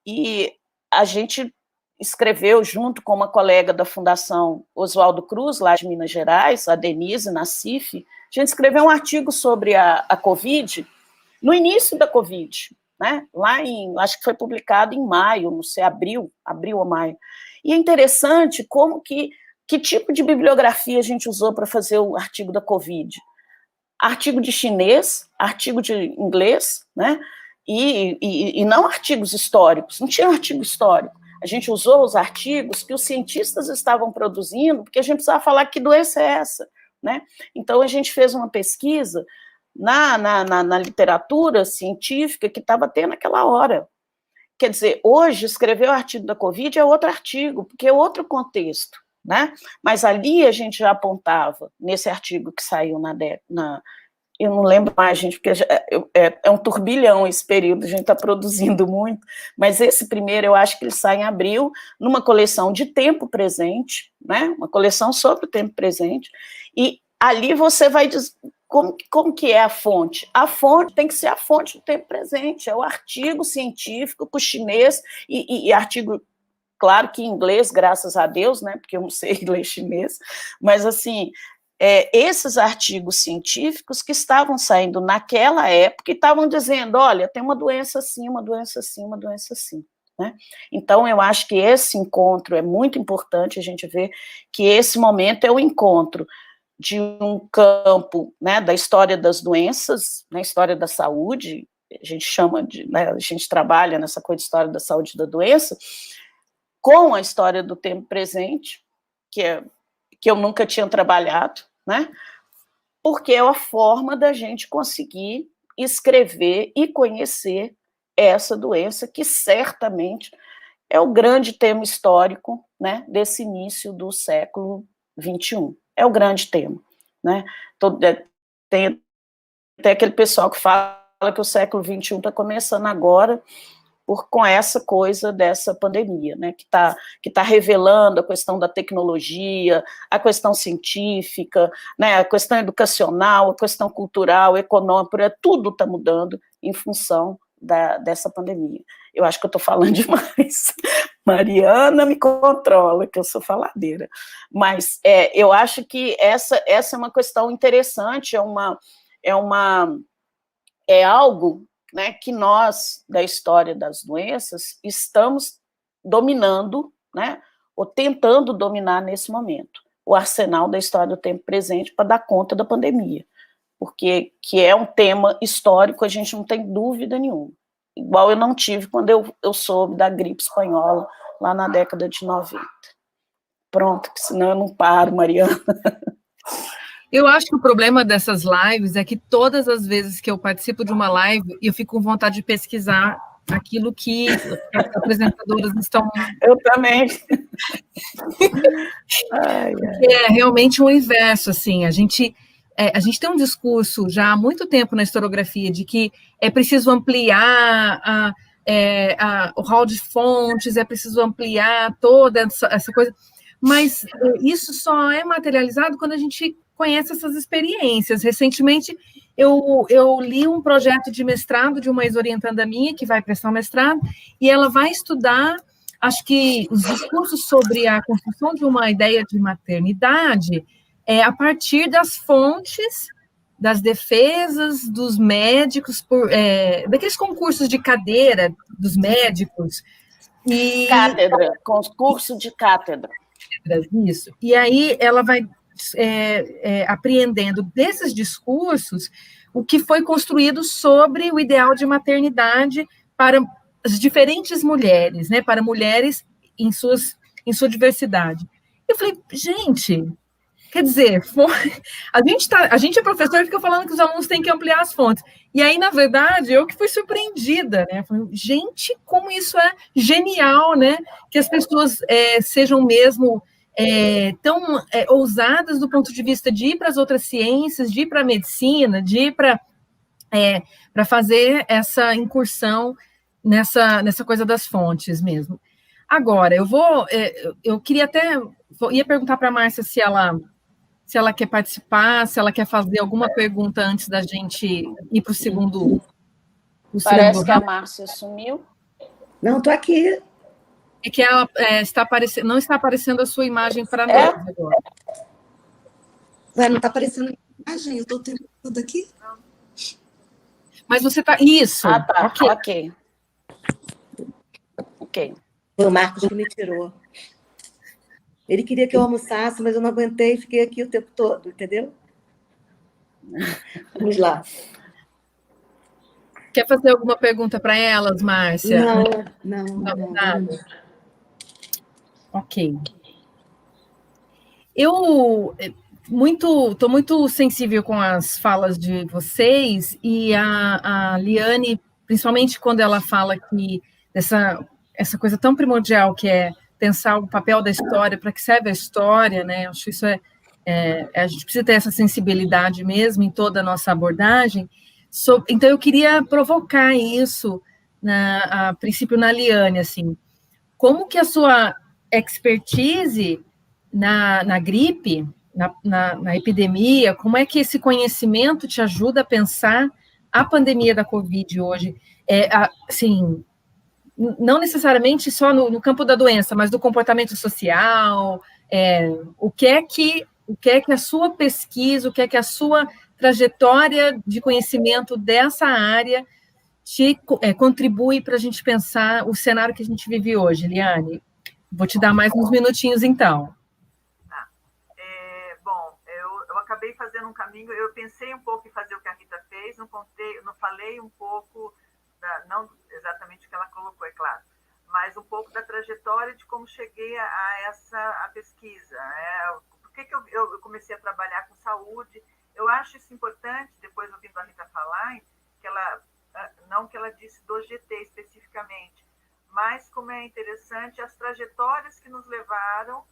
e a gente escreveu junto com uma colega da Fundação Oswaldo Cruz, lá de Minas Gerais, a Denise Nassif, a gente escreveu um artigo sobre a Covid, no início da Covid, né, acho que foi publicado em maio, não sei, abril ou maio, e é interessante como que tipo de bibliografia a gente usou para fazer o artigo da Covid. Artigo de chinês, artigo de inglês, né? E não artigos históricos, não tinha artigo histórico. A gente usou os artigos que os cientistas estavam produzindo, porque a gente precisava falar que doença é essa, né? Então, a gente fez uma pesquisa na literatura científica que estava tendo naquela hora. Quer dizer, hoje, escrever o artigo da Covid é outro artigo, porque é outro contexto, né? Mas ali a gente já apontava, nesse artigo que saiu eu não lembro mais, gente, porque é um turbilhão esse período, a gente está produzindo muito, mas esse primeiro eu acho que ele sai em abril, numa coleção de tempo presente, né? Uma coleção sobre o tempo presente, e ali você vai dizer como que é a fonte? A fonte tem que ser a fonte do tempo presente, é o artigo científico com o chinês, e artigo, claro que em inglês, graças a Deus, né, porque eu não sei ler chinês, mas assim, esses artigos científicos que estavam saindo naquela época e estavam dizendo, olha, tem uma doença assim, uma doença assim, uma doença assim, né? Então, eu acho que esse encontro é muito importante, a gente ver que esse momento é o encontro de um campo, né, da história das doenças, né, história da saúde, a gente chama de, né, a gente trabalha nessa coisa de história da saúde e da doença, com a história do tempo presente, que eu nunca tinha trabalhado, né, porque é a forma da gente conseguir escrever e conhecer essa doença, que certamente é o grande tema histórico, né, desse início do século XXI. É o grande tema, né? Tem até aquele pessoal que fala que o século XXI está começando agora com essa coisa dessa pandemia, né? Que tá revelando a questão da tecnologia, a questão científica, né? A questão educacional, a questão cultural, econômica, tudo está mudando em função dessa pandemia. Eu acho que eu estou falando demais. Mariana me controla, que eu sou faladeira. Mas eu acho que essa é uma questão interessante, é algo, né, que nós, da história das doenças, estamos dominando, né, ou tentando dominar nesse momento, o arsenal da história do tempo presente para dar conta da pandemia, porque que é um tema histórico, a gente não tem dúvida nenhuma. Igual eu não tive quando eu soube da gripe espanhola, lá na década de 90. Pronto, senão eu não paro, Mariana. Eu acho que o problema dessas lives é que todas as vezes que eu participo de uma live, eu fico com vontade de pesquisar aquilo que as apresentadoras estão... Eu também. É realmente o inverso, assim, a gente tem um discurso já há muito tempo na historiografia de que é preciso ampliar o hall de fontes, é preciso ampliar toda essa coisa, mas isso só é materializado quando a gente conhece essas experiências. Recentemente, eu li um projeto de mestrado de uma ex-orientanda minha, que vai prestar um mestrado, e ela vai estudar, acho que os discursos sobre a construção de uma ideia de maternidade a partir das fontes, das defesas dos médicos, daqueles concursos de cadeira dos médicos. Cátedra, concurso de cátedra. Isso. E aí ela vai apreendendo desses discursos o que foi construído sobre o ideal de maternidade para as diferentes mulheres, né, para mulheres em sua diversidade. Eu falei, gente, quer dizer, a gente é professor e fica falando que os alunos têm que ampliar as fontes. E aí, na verdade, eu que fui surpreendida, né? Falei, gente, como isso é genial, né? Que as pessoas sejam mesmo tão ousadas do ponto de vista de ir para as outras ciências, de ir para a medicina, de ir para fazer essa incursão nessa coisa das fontes mesmo. Agora, eu queria ia perguntar para a Márcia se ela quer participar, se ela quer fazer alguma pergunta antes da gente ir para o segundo. Parece que a Márcia sumiu. Não, estou aqui. É que ela não está aparecendo a sua imagem para nós agora. Ué, não está aparecendo a imagem? Eu estou o tempo todo aqui? Mas você está... Isso. Ah, tá. Ok. Foi o Marcos que me tirou. Ele queria que eu almoçasse, mas eu não aguentei e fiquei aqui o tempo todo, entendeu? Vamos lá. Quer fazer alguma pergunta para elas, Márcia? Não. Ok. Eu estou muito sensível com as falas de vocês, e a Liane, principalmente quando ela fala que essa coisa tão primordial que é pensar o papel da história, para que serve a história, né? Acho que isso a gente precisa ter essa sensibilidade mesmo em toda a nossa abordagem. Então, eu queria provocar isso, a princípio, na Liane, assim, como que a sua expertise na gripe, na epidemia, como é que esse conhecimento te ajuda a pensar a pandemia da Covid hoje? Assim, não necessariamente só no campo da doença, mas do comportamento social, o que é que a sua pesquisa, o que é que a sua trajetória de conhecimento dessa área te contribui para a gente pensar o cenário que a gente vive hoje, Liane? Vou te dar mais uns minutinhos, então. Bom, eu fazendo um caminho, eu pensei um pouco em fazer o que a Rita fez, não falei um pouco, não exatamente o que ela colocou, é claro, mas um pouco da trajetória de como cheguei a pesquisa. Por que eu comecei a trabalhar com saúde? Eu acho isso importante, depois ouvindo a Rita falar, que ela, não que ela disse do GT especificamente, mas como é interessante as trajetórias que nos levaram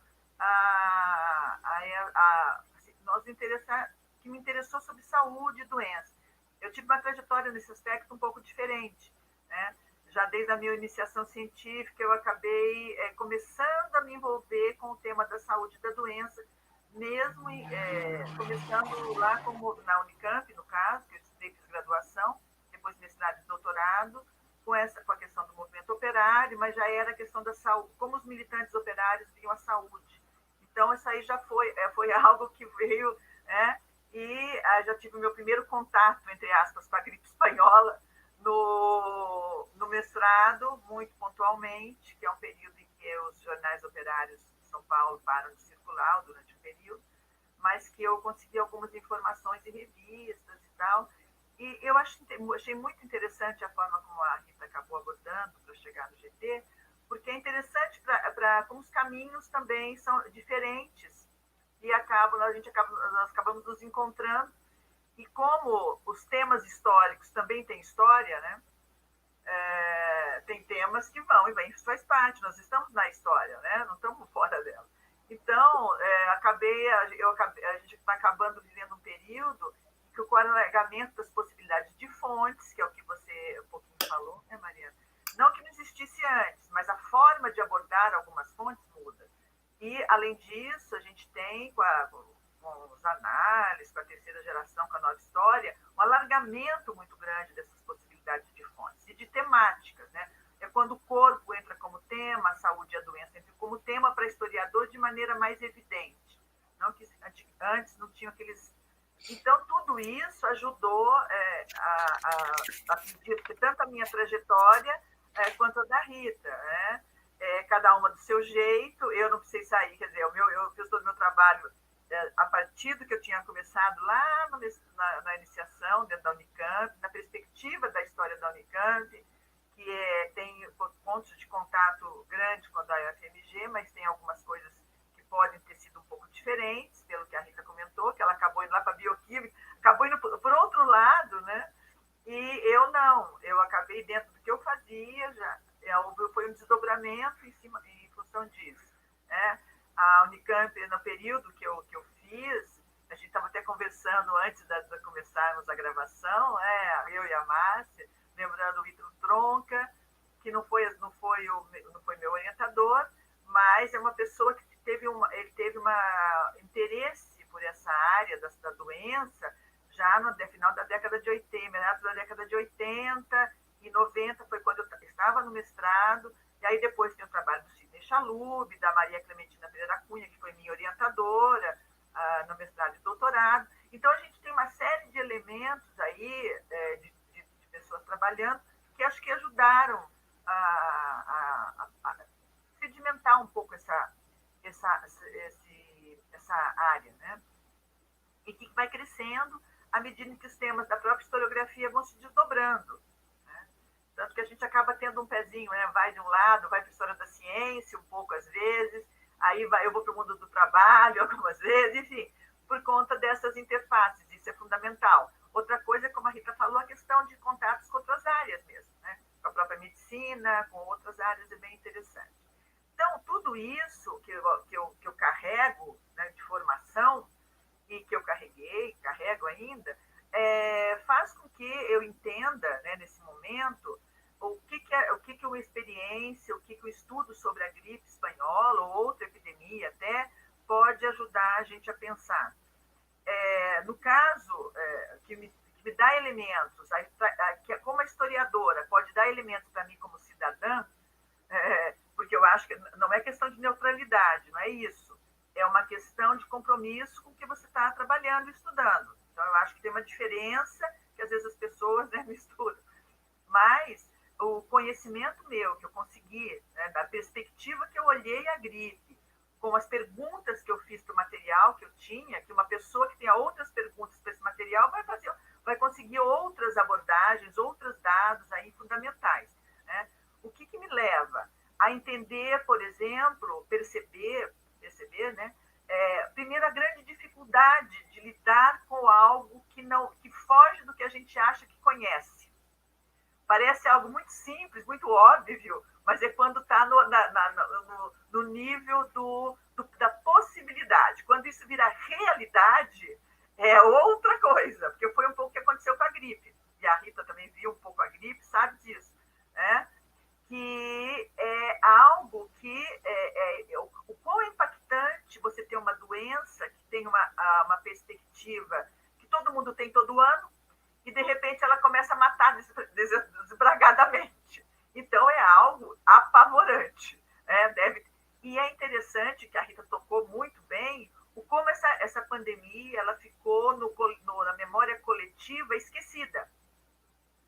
que me interessou sobre saúde e doença. Eu tive uma trajetória nesse aspecto um pouco diferente, né? Já desde a minha iniciação científica, eu acabei começando a me envolver com o tema da saúde e da doença, mesmo começando lá na Unicamp, no caso, que eu estudei, fiz graduação, depois mestrado e doutorado, com a questão do movimento operário, mas já era a questão da saúde, como os militantes operários viam a saúde. Então, isso aí já foi algo que veio, né? E já tive o meu primeiro contato, entre aspas, com a gripe espanhola no mestrado, muito pontualmente, que é um período em que os jornais operários de São Paulo param de circular durante um período, mas que eu consegui algumas informações em revistas e tal. E eu achei muito interessante a forma como a Rita acabou abordando para chegar no GT, porque é interessante como os caminhos também são diferentes e nós acabamos nos encontrando. E como os temas históricos também têm história, né? Tem temas que vão e vêm, isso faz parte, nós estamos na história, né? Não estamos fora dela. Então, a gente está acabando vivendo um período em que o alargamento das possibilidades de fontes, que é o que você um pouquinho falou, né, Mariana? Não que não existisse antes, mas a forma de abordar algumas fontes muda. E, além disso, a gente tem, com os análises, com a terceira geração, com a nova história, um alargamento muito grande dessas possibilidades de fontes e de temáticas, né? É quando o corpo entra como tema, a saúde e a doença entram como tema para historiador de maneira mais evidente. Não que antes não tinham aqueles... Então, tudo isso ajudou a pedir tanto a minha trajetória quanto a da Rita, né? Cada uma do seu jeito, eu não precisei sair, quer dizer, eu fiz todo o meu trabalho a partir do que eu tinha começado lá na iniciação dentro da Unicamp, na perspectiva da história da Unicamp, que tem pontos de contato grandes com a da UFMG, mas tem algumas coisas que podem ter sido um pouco diferentes, pelo que a Rita comentou, que ela acabou indo lá para a bioquímica, acabou indo por outro lado, né? E eu não, eu acabei dentro do que eu fazia, foi um desdobramento em função disso, né? A Unicamp, no período que eu fiz, a gente estava até conversando antes de começarmos a gravação, eu e a Márcia, lembrando o Vitor Tronca, que não foi meu orientador, mas é uma pessoa que teve um interesse por essa área da doença já no final da década de 80, meados da década de 80 e 90, foi quando eu estava no mestrado, e aí depois tem o trabalho do Sidney Chalub, da Maria Clementina Pereira Cunha, que foi minha orientadora no mestrado e doutorado. Então, a gente tem uma série de elementos aí, de pessoas trabalhando, que acho que ajudaram a sedimentar um pouco essa área, né? E que vai crescendo à medida que os temas da própria historiografia vão se desdobrando, né? Tanto que a gente acaba tendo um pezinho, né? Vai de um lado, vai para a história da ciência, um pouco às vezes, aí eu vou para o mundo do trabalho algumas vezes, enfim, por conta dessas interfaces, isso é fundamental. Outra coisa, como a Rita falou, a questão de contatos com outras áreas mesmo, né? Com a própria medicina, com outras áreas, é bem interessante. Então, tudo isso que eu carrego, né, de formação, e que eu carrego ainda, faz com que eu entenda, né, nesse momento, o que uma experiência, o que o estudo sobre a gripe espanhola ou outra epidemia até pode ajudar a gente a pensar. No caso, que me dá elementos, como a historiadora pode dar elementos para mim como cidadã, porque eu acho que não é questão de neutralidade, não é isso. É uma questão de compromisso com o que você está trabalhando e estudando. Então, eu acho que tem uma diferença que às vezes as pessoas, né, misturam. Mas o conhecimento meu, que eu consegui, né, da perspectiva que eu olhei a gripe, com as perguntas que eu fiz para o material que eu tinha, que uma pessoa que tenha outras perguntas para esse material vai conseguir outras abordagens, outros dados aí fundamentais, né? O que me leva a entender, por exemplo, perceber, né? Primeiro, a grande dificuldade de lidar com algo que foge do que a gente acha que conhece. Parece algo muito simples, muito óbvio, mas é quando está no nível da possibilidade. Quando isso vira realidade, é outra coisa, porque foi um pouco o que aconteceu com a gripe. E a Rita também viu um pouco a gripe, sabe disso, né? Que é algo que o quão impactante você ter uma doença que tem uma perspectiva que todo mundo tem todo ano, e de repente ela começa a matar desbragadamente. Então é algo apavorante, né? E é interessante que a Rita tocou muito bem como essa pandemia ela ficou na memória coletiva esquecida,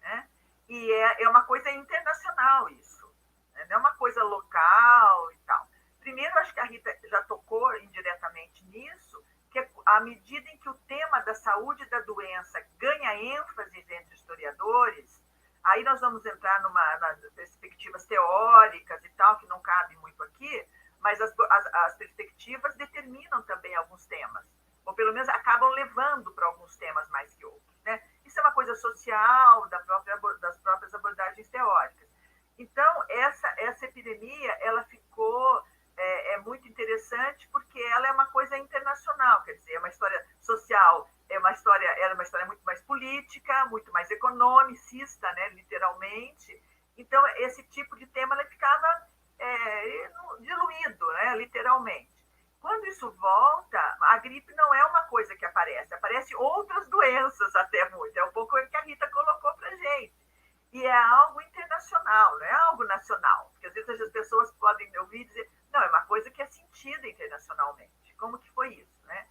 né? E é uma coisa internacional isso, né? Não é uma coisa local e tal. Primeiro, acho que a Rita já tocou indiretamente nisso, que à medida em que o tema da saúde e da doença ganha ênfase entre historiadores, aí nós vamos entrar nas perspectivas teóricas e tal, que não cabe muito aqui, mas as perspectivas determinam também alguns temas, ou pelo menos acabam levando para alguns temas mais que outros, né? Isso é uma coisa social das próprias abordagens teóricas. Então, essa epidemia, ela ficou muito interessante porque ela é uma coisa internacional, quer dizer, é uma história social, era uma história muito mais política, muito mais economicista, né, literalmente. Então, esse tipo de tema ele ficava diluído, né, literalmente. Quando isso volta, a gripe não é uma coisa que aparece outras doenças até muito, é um pouco o que a Rita colocou para a gente. E é algo internacional, não é algo nacional, porque às vezes as pessoas podem me ouvir e dizer, não, é uma coisa que é sentida internacionalmente. Como que foi isso, né?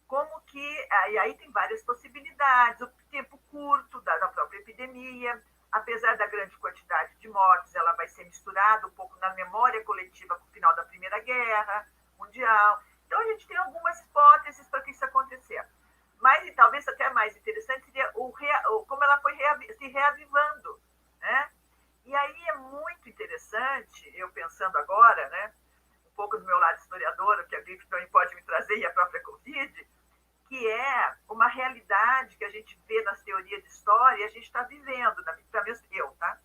Como que... E aí tem várias possibilidades, o tempo curto da própria epidemia, apesar da grande quantidade de mortes, ela vai ser misturada um pouco na memória coletiva com o final da Primeira Guerra Mundial. Então, a gente tem algumas hipóteses para que isso acontecer. Mas, e talvez até mais interessante, seria como ela foi se reavivando, né? E aí é muito interessante, eu pensando agora, né, um pouco do meu lado historiador, o que a gripe também pode me trazer, e a própria Covid, que é uma realidade que a gente vê nas teorias de história e a gente está vivendo, pelo menos eu, tá?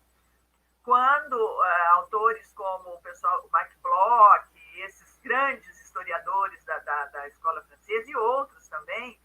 Quando autores como o Mike Bloch, esses grandes historiadores da escola francesa e outros também,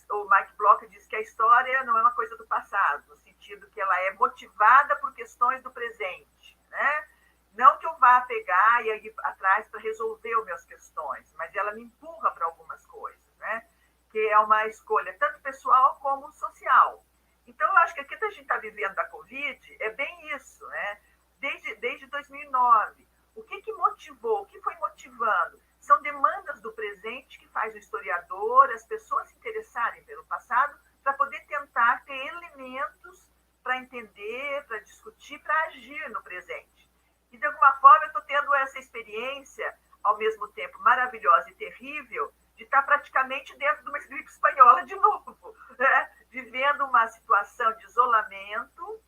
o Mike Bloch diz que a história não é uma coisa do passado, no sentido que ela é motivada por questões do presente, né? Não que eu vá pegar e ir atrás para resolver as minhas questões, mas ela me empurra para algumas coisas, né? Que é uma escolha tanto pessoal como social. Então, eu acho que aqui que a gente está vivendo da Covid é bem isso, né? Desde 2009. O que motivou, o que foi motivando? São demandas do presente que faz o historiador, as pessoas se interessarem pelo passado, para poder tentar ter elementos para entender, para discutir, para agir no presente. E, de alguma forma, eu estou tendo essa experiência, ao mesmo tempo maravilhosa e terrível, de estar praticamente dentro de uma gripe espanhola de novo, né? Vivendo uma situação de isolamento.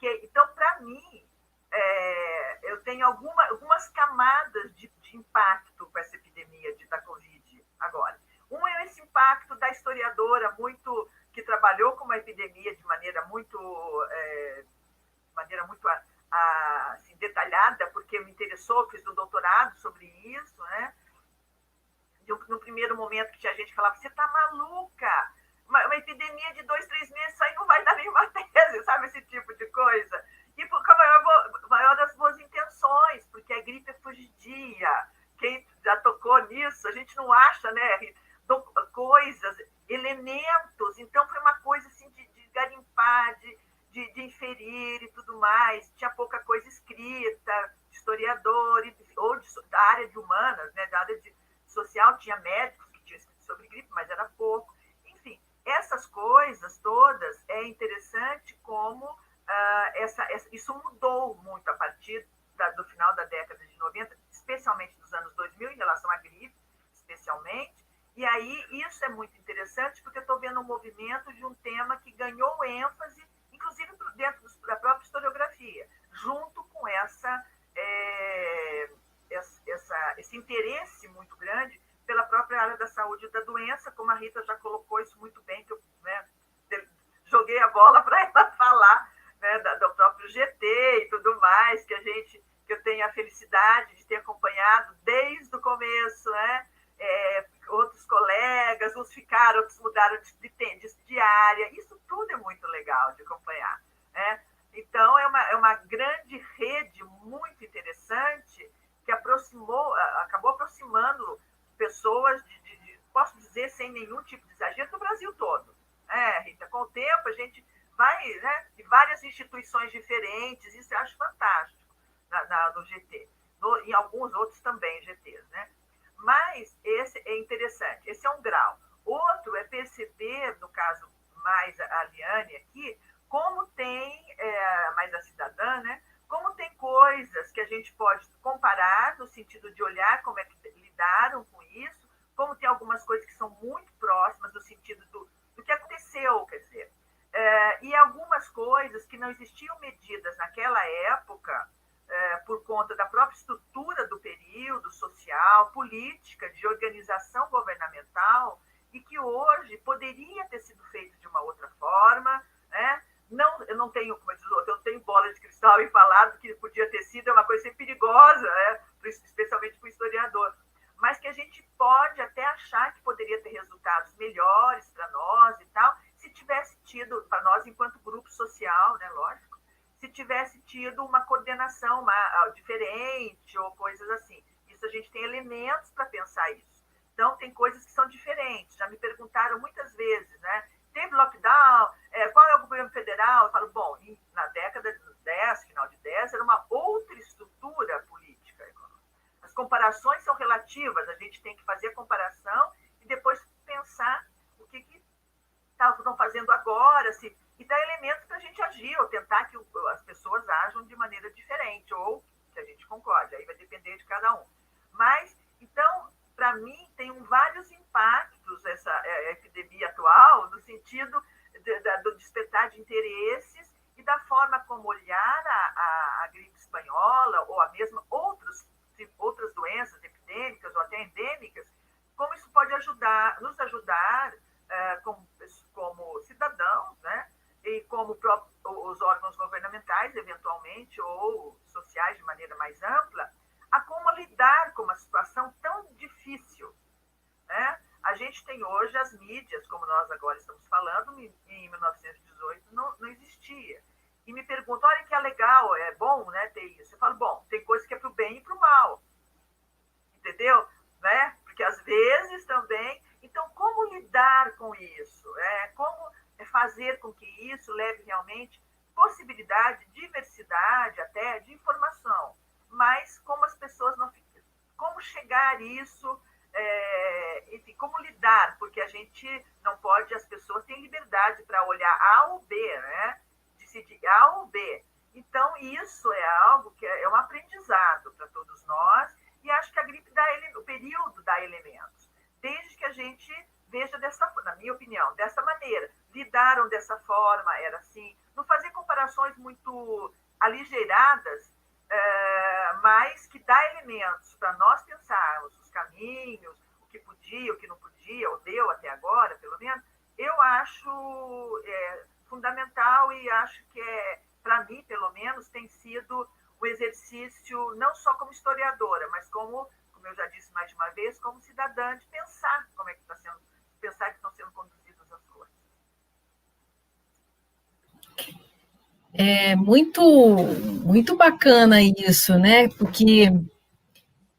Então, para mim, eu tenho algumas camadas de impacto com essa epidemia da Covid agora. Um é esse impacto da historiadora que trabalhou com uma epidemia de maneira muito assim, detalhada, porque me interessou, fiz um doutorado sobre isso, né? No primeiro momento que tinha gente que falava, você está maluca? Uma epidemia de 2, 3 meses, isso aí não vai dar nenhuma tese, sabe? Esse tipo de coisa. E com a maior das boas intenções, porque a gripe é fugidia. Quem já tocou nisso, a gente não acha, né? Coisas, elementos. Então, foi uma coisa assim de garimpar, de inferir e tudo mais. Tinha pouca coisa escrita, de historiador, ou da área de humanas, né? Da área social, tinha médicos que tinham escrito sobre gripe, mas era pouco. Enfim, essas coisas todas, é interessante como isso mudou muito a partir do final da década de 90, especialmente dos anos 2000, em relação à gripe, especialmente. E aí isso é muito interessante, porque eu estou vendo um movimento de um tema que ganhou ênfase, inclusive dentro da própria historiografia, junto com esse interesse muito grande pela própria área da saúde e da doença, como a Rita já colocou isso muito bem, que eu, né, joguei a bola para ela falar, né, do próprio GT e tudo mais, que eu tenho a felicidade de ter acompanhado desde o começo, né? Outros colegas, uns ficaram, outros mudaram de área, isso tudo é muito legal de acompanhar, né? Então, é uma grande rede muito interessante que acabou aproximando pessoas, posso dizer, sem nenhum tipo de exagero, do Brasil todo. Rita, com o tempo, a gente vai, né, de várias instituições diferentes, isso eu acho fantástico no GT. Em alguns outros também, GTs, né? Mas esse é interessante, esse é um grau. Outro é perceber, no caso mais a Liane aqui, como tem, mais a cidadã, né? Como tem coisas que a gente pode comparar, no sentido de olhar como é que lidaram com isso, como tem algumas coisas que são muito próximas, no sentido do que aconteceu, quer dizer. E algumas coisas que não existiam medidas naquela época, por conta da própria estrutura do período social, política, de organização governamental, e que hoje poderia ter sido feito de uma outra forma, né? Não, eu não tenho, como eu diz, eu não tenho bola de cristal e falar do que podia ter sido, é uma coisa sempre perigosa, né? Especialmente para o historiador, mas que a gente pode até achar que poderia ter resultados melhores para nós e tal, se tivesse tido, para nós enquanto grupo social, né, lógico, se tivesse tido uma coordenação diferente ou coisas assim. Isso a gente tem elementos para pensar isso. Então, tem coisas que são diferentes. Já me perguntaram muitas vezes, né? Teve lockdown? Qual é o governo federal? Eu falo, bom, na década de 10, final de 10, era uma outra estrutura política. As comparações são relativas, a gente tem que fazer a comparação e depois pensar o que estão fazendo agora, e dar elementos para a gente agir, ou tentar que as pessoas ajam de maneira diferente, ou que a gente concorde, aí vai depender de cada um. Mas, então, para mim, tem vários impactos essa epidemia atual, no sentido do despertar de interesses e da forma como olhar a gripe espanhola, ou a mesma outras doenças epidêmicas ou até endêmicas, como isso pode nos ajudar como cidadãos, né? E como os órgãos governamentais, eventualmente, ou sociais de maneira mais ampla, a como lidar com uma situação tão difícil, né? A gente tem hoje as mídias, como nós agora estamos falando, em 1918 não existia. E me perguntam, olha que é legal, é bom, né, ter isso. Eu falo, bom, tem coisa que é para o bem e para o mal. Entendeu? Né? Porque às vezes também... Então, como lidar com isso? Como fazer com que isso leve realmente possibilidade, diversidade até de informação, mas como as pessoas não ficam, como chegar isso, enfim, como lidar, porque a gente não pode, as pessoas têm liberdade para olhar A ou B, né? Decidir A ou B. Então, isso é algo que é um aprendizado para todos nós, e acho que a gripe o período dá elementos, desde que a gente veja na minha opinião, dessa maneira. Lidaram dessa forma, era assim. Não fazer comparações muito aligeiradas, mas que dá elementos para nós pensarmos os caminhos, o que podia, o que não podia, ou deu até agora, pelo menos. Eu acho fundamental e acho que para mim, pelo menos, tem sido um exercício, não só como historiadora, mas como eu já disse mais de uma vez, como cidadã, de pensar como é que pensar que estão sendo conduzidas as coisas. É muito, muito bacana isso, né? Porque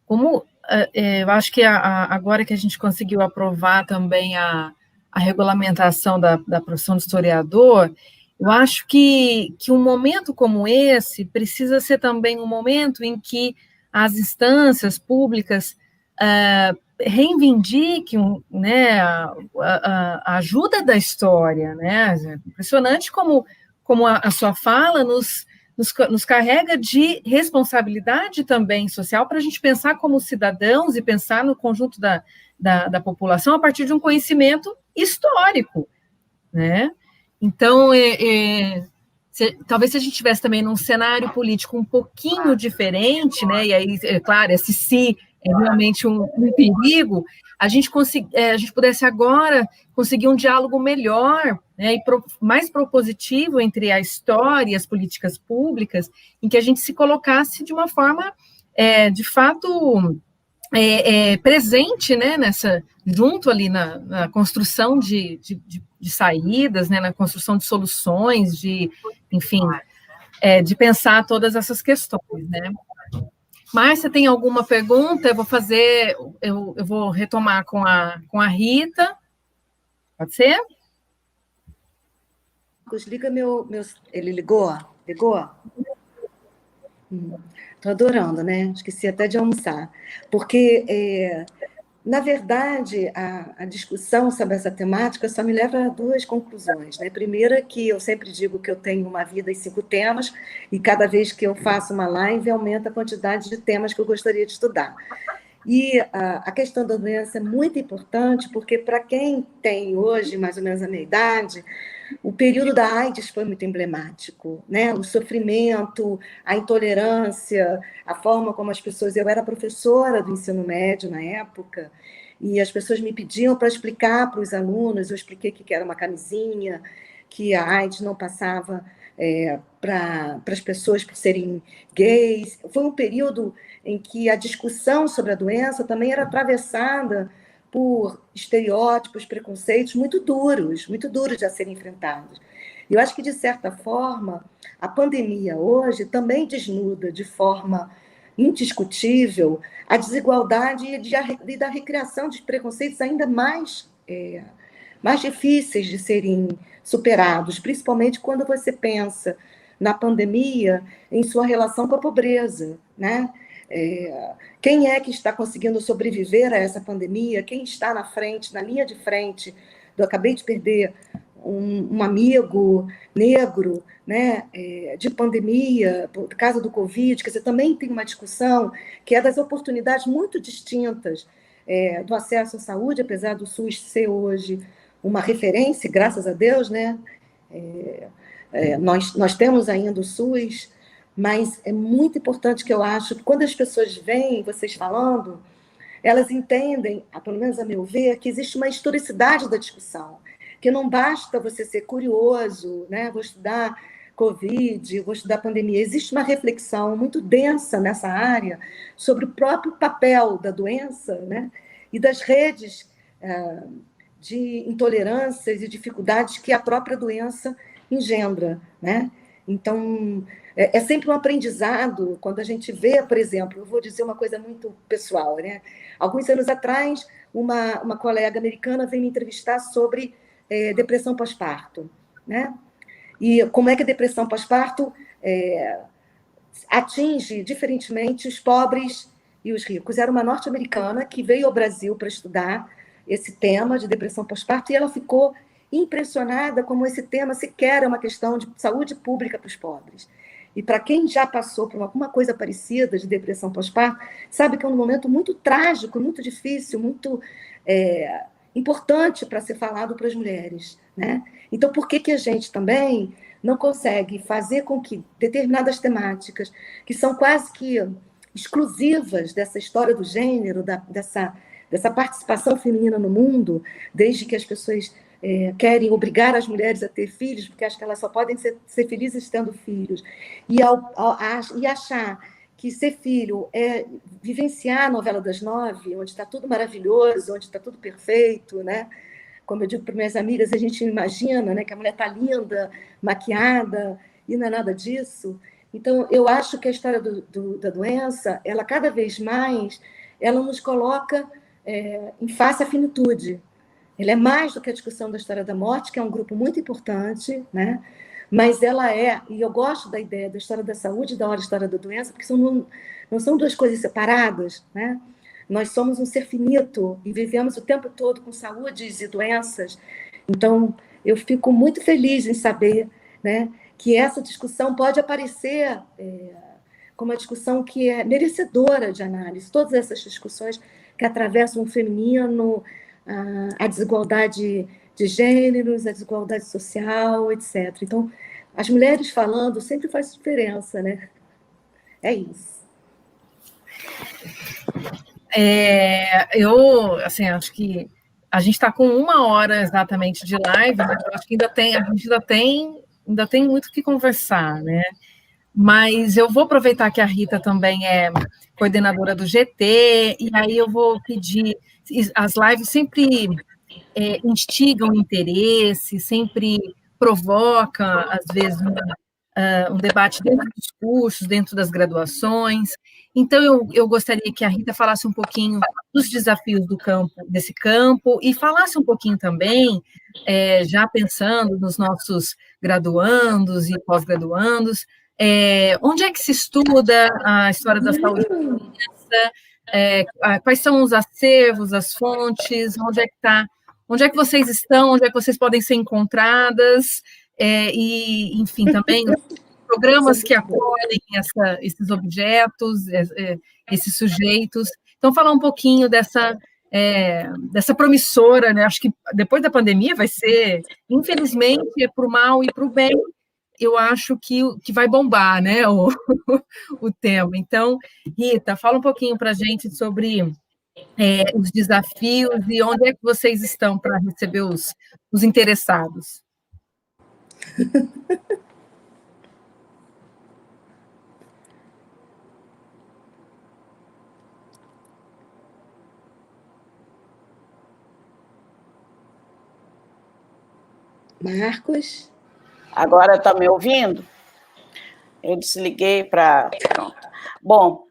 como eu acho que agora que a gente conseguiu aprovar também a regulamentação da profissão de historiador, eu acho que um momento como esse precisa ser também um momento em que as instâncias públicas reivindiquem, né, a ajuda da história, né? Impressionante como a sua fala nos nos carrega de responsabilidade também social para a gente pensar como cidadãos e pensar no conjunto da população a partir de um conhecimento histórico, né? Então, talvez se a gente tivesse também num cenário político um pouquinho diferente, né? E aí, é claro, esse se é realmente um perigo, a gente pudesse agora conseguir um diálogo melhor, né, e mais propositivo entre a história e as políticas públicas, em que a gente se colocasse de uma forma, de fato, presente, né, junto ali na construção de saídas, né, na construção de soluções, enfim, de pensar todas essas questões, né. Márcia, tem alguma pergunta? Eu vou retomar com a Rita. Pode ser? Liga ele ligou? Ligou? Estou adorando, né? Esqueci até de almoçar. Porque, na verdade, a discussão sobre essa temática só me leva a duas conclusões, né? Primeira, que eu sempre digo que eu tenho uma vida em 5 temas, e cada vez que eu faço uma live, aumenta a quantidade de temas que eu gostaria de estudar. E a questão da doença é muito importante, porque para quem tem hoje, mais ou menos a minha idade, o período da AIDS foi muito emblemático, né? O sofrimento, a intolerância, a forma como as pessoas... Eu era professora do ensino médio na época, e as pessoas me pediam para explicar para os alunos, eu expliquei que era uma camisinha, que a AIDS não passava para as pessoas por serem gays. Foi um período em que a discussão sobre a doença também era atravessada por estereótipos, preconceitos muito duros de a serem enfrentados. E eu acho que, de certa forma, a pandemia hoje também desnuda de forma indiscutível a desigualdade e da recriação de preconceitos ainda mais difíceis de serem superados, principalmente quando você pensa na pandemia em sua relação com a pobreza, né? Quem é que está conseguindo sobreviver a essa pandemia? Quem está na frente, na linha de frente? Eu acabei de perder um amigo negro, né, de pandemia, por causa do Covid. Quer dizer, também tem uma discussão que é das oportunidades muito distintas do acesso à saúde, apesar do SUS ser hoje uma referência, graças a Deus, né? Nós temos ainda o SUS, mas é muito importante, que eu acho que quando as pessoas veem vocês falando, elas entendem, pelo menos a meu ver, que existe uma historicidade da discussão, que não basta você ser curioso, né? Vou estudar Covid, vou estudar pandemia. Existe uma reflexão muito densa nessa área sobre o próprio papel da doença, né? E das redes de intolerâncias e dificuldades que a própria doença engendra, né? Então, é sempre um aprendizado quando a gente vê, por exemplo, eu vou dizer uma coisa muito pessoal, né? Alguns anos atrás, uma colega americana veio me entrevistar sobre depressão pós-parto, né? E como é que a depressão pós-parto atinge diferentemente os pobres e os ricos. Era uma norte-americana que veio ao Brasil para estudar esse tema de depressão pós-parto, e ela ficou impressionada como esse tema sequer é uma questão de saúde pública para os pobres. E para quem já passou por alguma coisa parecida de depressão pós-parto, sabe que é um momento muito trágico, muito difícil, muito importante para ser falado para as mulheres, né? Então, por que a gente também não consegue fazer com que determinadas temáticas, que são quase que exclusivas dessa história do gênero, dessa participação feminina no mundo, desde que as pessoas querem obrigar as mulheres a ter filhos, porque acham que elas só podem ser felizes tendo filhos, e achar que ser filho é vivenciar a novela das 9, onde está tudo maravilhoso, onde está tudo perfeito, né? Como eu digo para minhas amigas, a gente imagina, né, que a mulher está linda, maquiada, e não é nada disso. Então, eu acho que a história da doença, ela cada vez mais, ela nos coloca em face à finitude. Ela é mais do que a discussão da história da morte, que é um grupo muito importante, né? Mas ela e eu gosto da ideia da história da saúde e da história da doença, porque não são duas coisas separadas, né? Nós somos um ser finito e vivemos o tempo todo com saúdes e doenças. Então, eu fico muito feliz em saber, né, que essa discussão pode aparecer como uma discussão que é merecedora de análise. Todas essas discussões que atravessam o feminino, a desigualdade de gêneros, a desigualdade social, etc. Então, as mulheres falando sempre faz diferença, né? É isso. Eu, assim, acho que a gente está com 1 hora exatamente de live, mas eu acho que a gente ainda tem muito o que conversar, né? Mas eu vou aproveitar que a Rita também é coordenadora do GT, e aí eu vou pedir, as lives sempre instigam interesse, sempre provocam, às vezes, um debate dentro dos cursos, dentro das graduações. Então, eu gostaria que a Rita falasse um pouquinho dos desafios desse campo, e falasse um pouquinho também, já pensando nos nossos graduandos e pós-graduandos, onde é que se estuda a história da saúde da criança, quais são os acervos, as fontes, onde é que vocês estão, onde é que vocês podem ser encontradas, e, enfim, também programas que acolhem esses objetos, esses sujeitos. Então, falar um pouquinho dessa promissora, né? Acho que depois da pandemia vai ser, infelizmente, para o mal e para o bem, eu acho que vai bombar, né, o tema. Então, Rita, fala um pouquinho para a gente sobre os desafios e onde é que vocês estão para receber os interessados. Marcos? Agora está me ouvindo? Eu desliguei para... Pronto. Bom,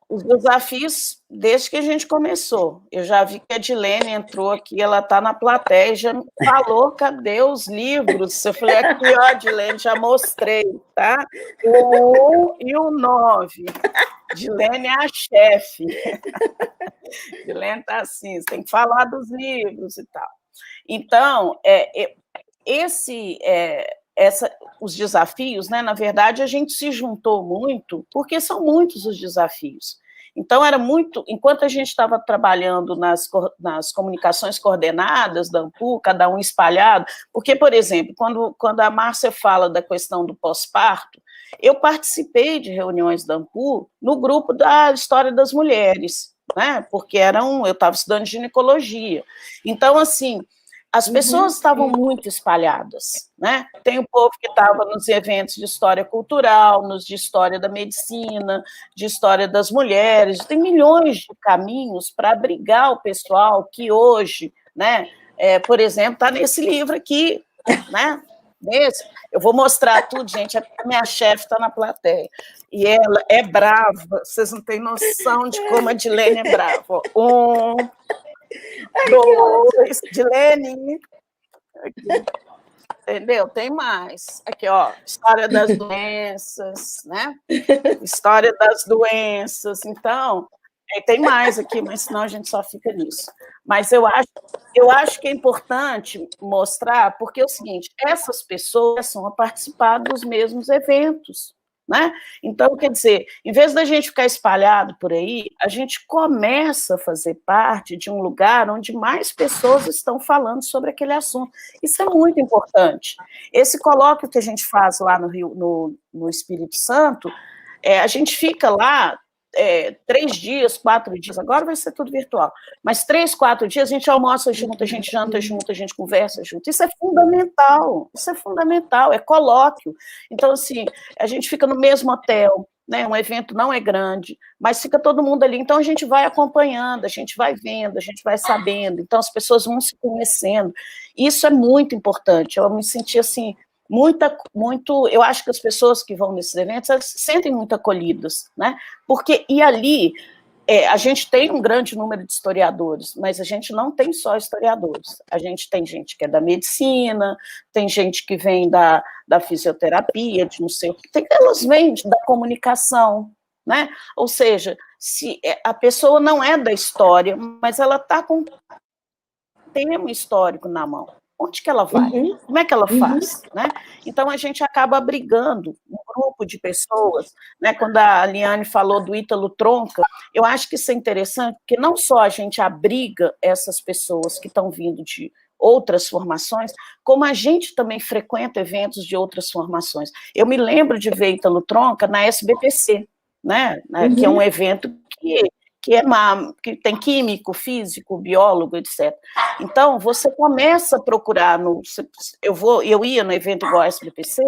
os desafios, desde que a gente começou, eu já vi que a Dilene entrou aqui, ela está na plateia, já me falou, cadê os livros? Eu falei, aqui, ó, Dilene, já mostrei, tá? O 1 e o 9. Dilene é a chefe. Dilene está assim, você tem que falar dos livros e tal. Então, os desafios, né, na verdade, a gente se juntou muito, porque são muitos os desafios. Então, era muito, enquanto a gente estava trabalhando nas comunicações coordenadas da AMPU, cada um espalhado, porque, por exemplo, quando a Márcia fala da questão do pós-parto, eu participei de reuniões da AMPU no grupo da História das Mulheres, né, porque eu estava estudando ginecologia. Então, assim, as pessoas estavam muito espalhadas, né? Tem o povo que estava nos eventos de história cultural, nos de história da medicina, de história das mulheres, tem milhões de caminhos para abrigar o pessoal que hoje, né, por exemplo, está nesse livro aqui, né? Eu vou mostrar tudo, gente, a minha chefe está na plateia, e ela é brava, vocês não têm noção de como a Dilene é brava. 2, Dilene, aqui. Entendeu? Tem mais. Aqui, ó, história das doenças, né? História das doenças. Então, tem mais aqui, mas senão a gente só fica nisso. Mas eu acho que é importante mostrar, porque é o seguinte, essas pessoas são a participar dos mesmos eventos, né? Então, quer dizer, em vez da gente ficar espalhado por aí, a gente começa a fazer parte de um lugar onde mais pessoas estão falando sobre aquele assunto. Isso é muito importante. Esse colóquio que a gente faz lá no Rio, no Espírito Santo, a gente fica lá 3 dias, 4 dias, agora vai ser tudo virtual, mas 3, 4 dias a gente almoça junto, a gente janta junto, a gente conversa junto, isso é fundamental, é colóquio. Então, assim, a gente fica no mesmo hotel, né, um evento não é grande, mas fica todo mundo ali, então a gente vai acompanhando, a gente vai vendo, a gente vai sabendo, então as pessoas vão se conhecendo, isso é muito importante, eu me senti assim, eu acho que as pessoas que vão nesses eventos, elas se sentem muito acolhidas, né? Porque, e ali, a gente tem um grande número de historiadores, mas a gente não tem só historiadores, a gente tem gente que é da medicina, tem gente que vem da fisioterapia, de não sei o que, elas vêm da comunicação, né? Ou seja, se a pessoa não é da história, mas ela está com um tema histórico na mão. Onde que ela vai? Como é que ela faz? Né? Então, a gente acaba abrigando um grupo de pessoas, né? Quando a Liane falou do Ítalo Tronca, eu acho que isso é interessante, porque não só a gente abriga essas pessoas que estão vindo de outras formações, como a gente também frequenta eventos de outras formações. Eu me lembro de ver Ítalo Tronca na SBPC, né? Que é um evento que tem químico, físico, biólogo, etc. Então, você começa a procurar, eu ia no evento igual a SBPC,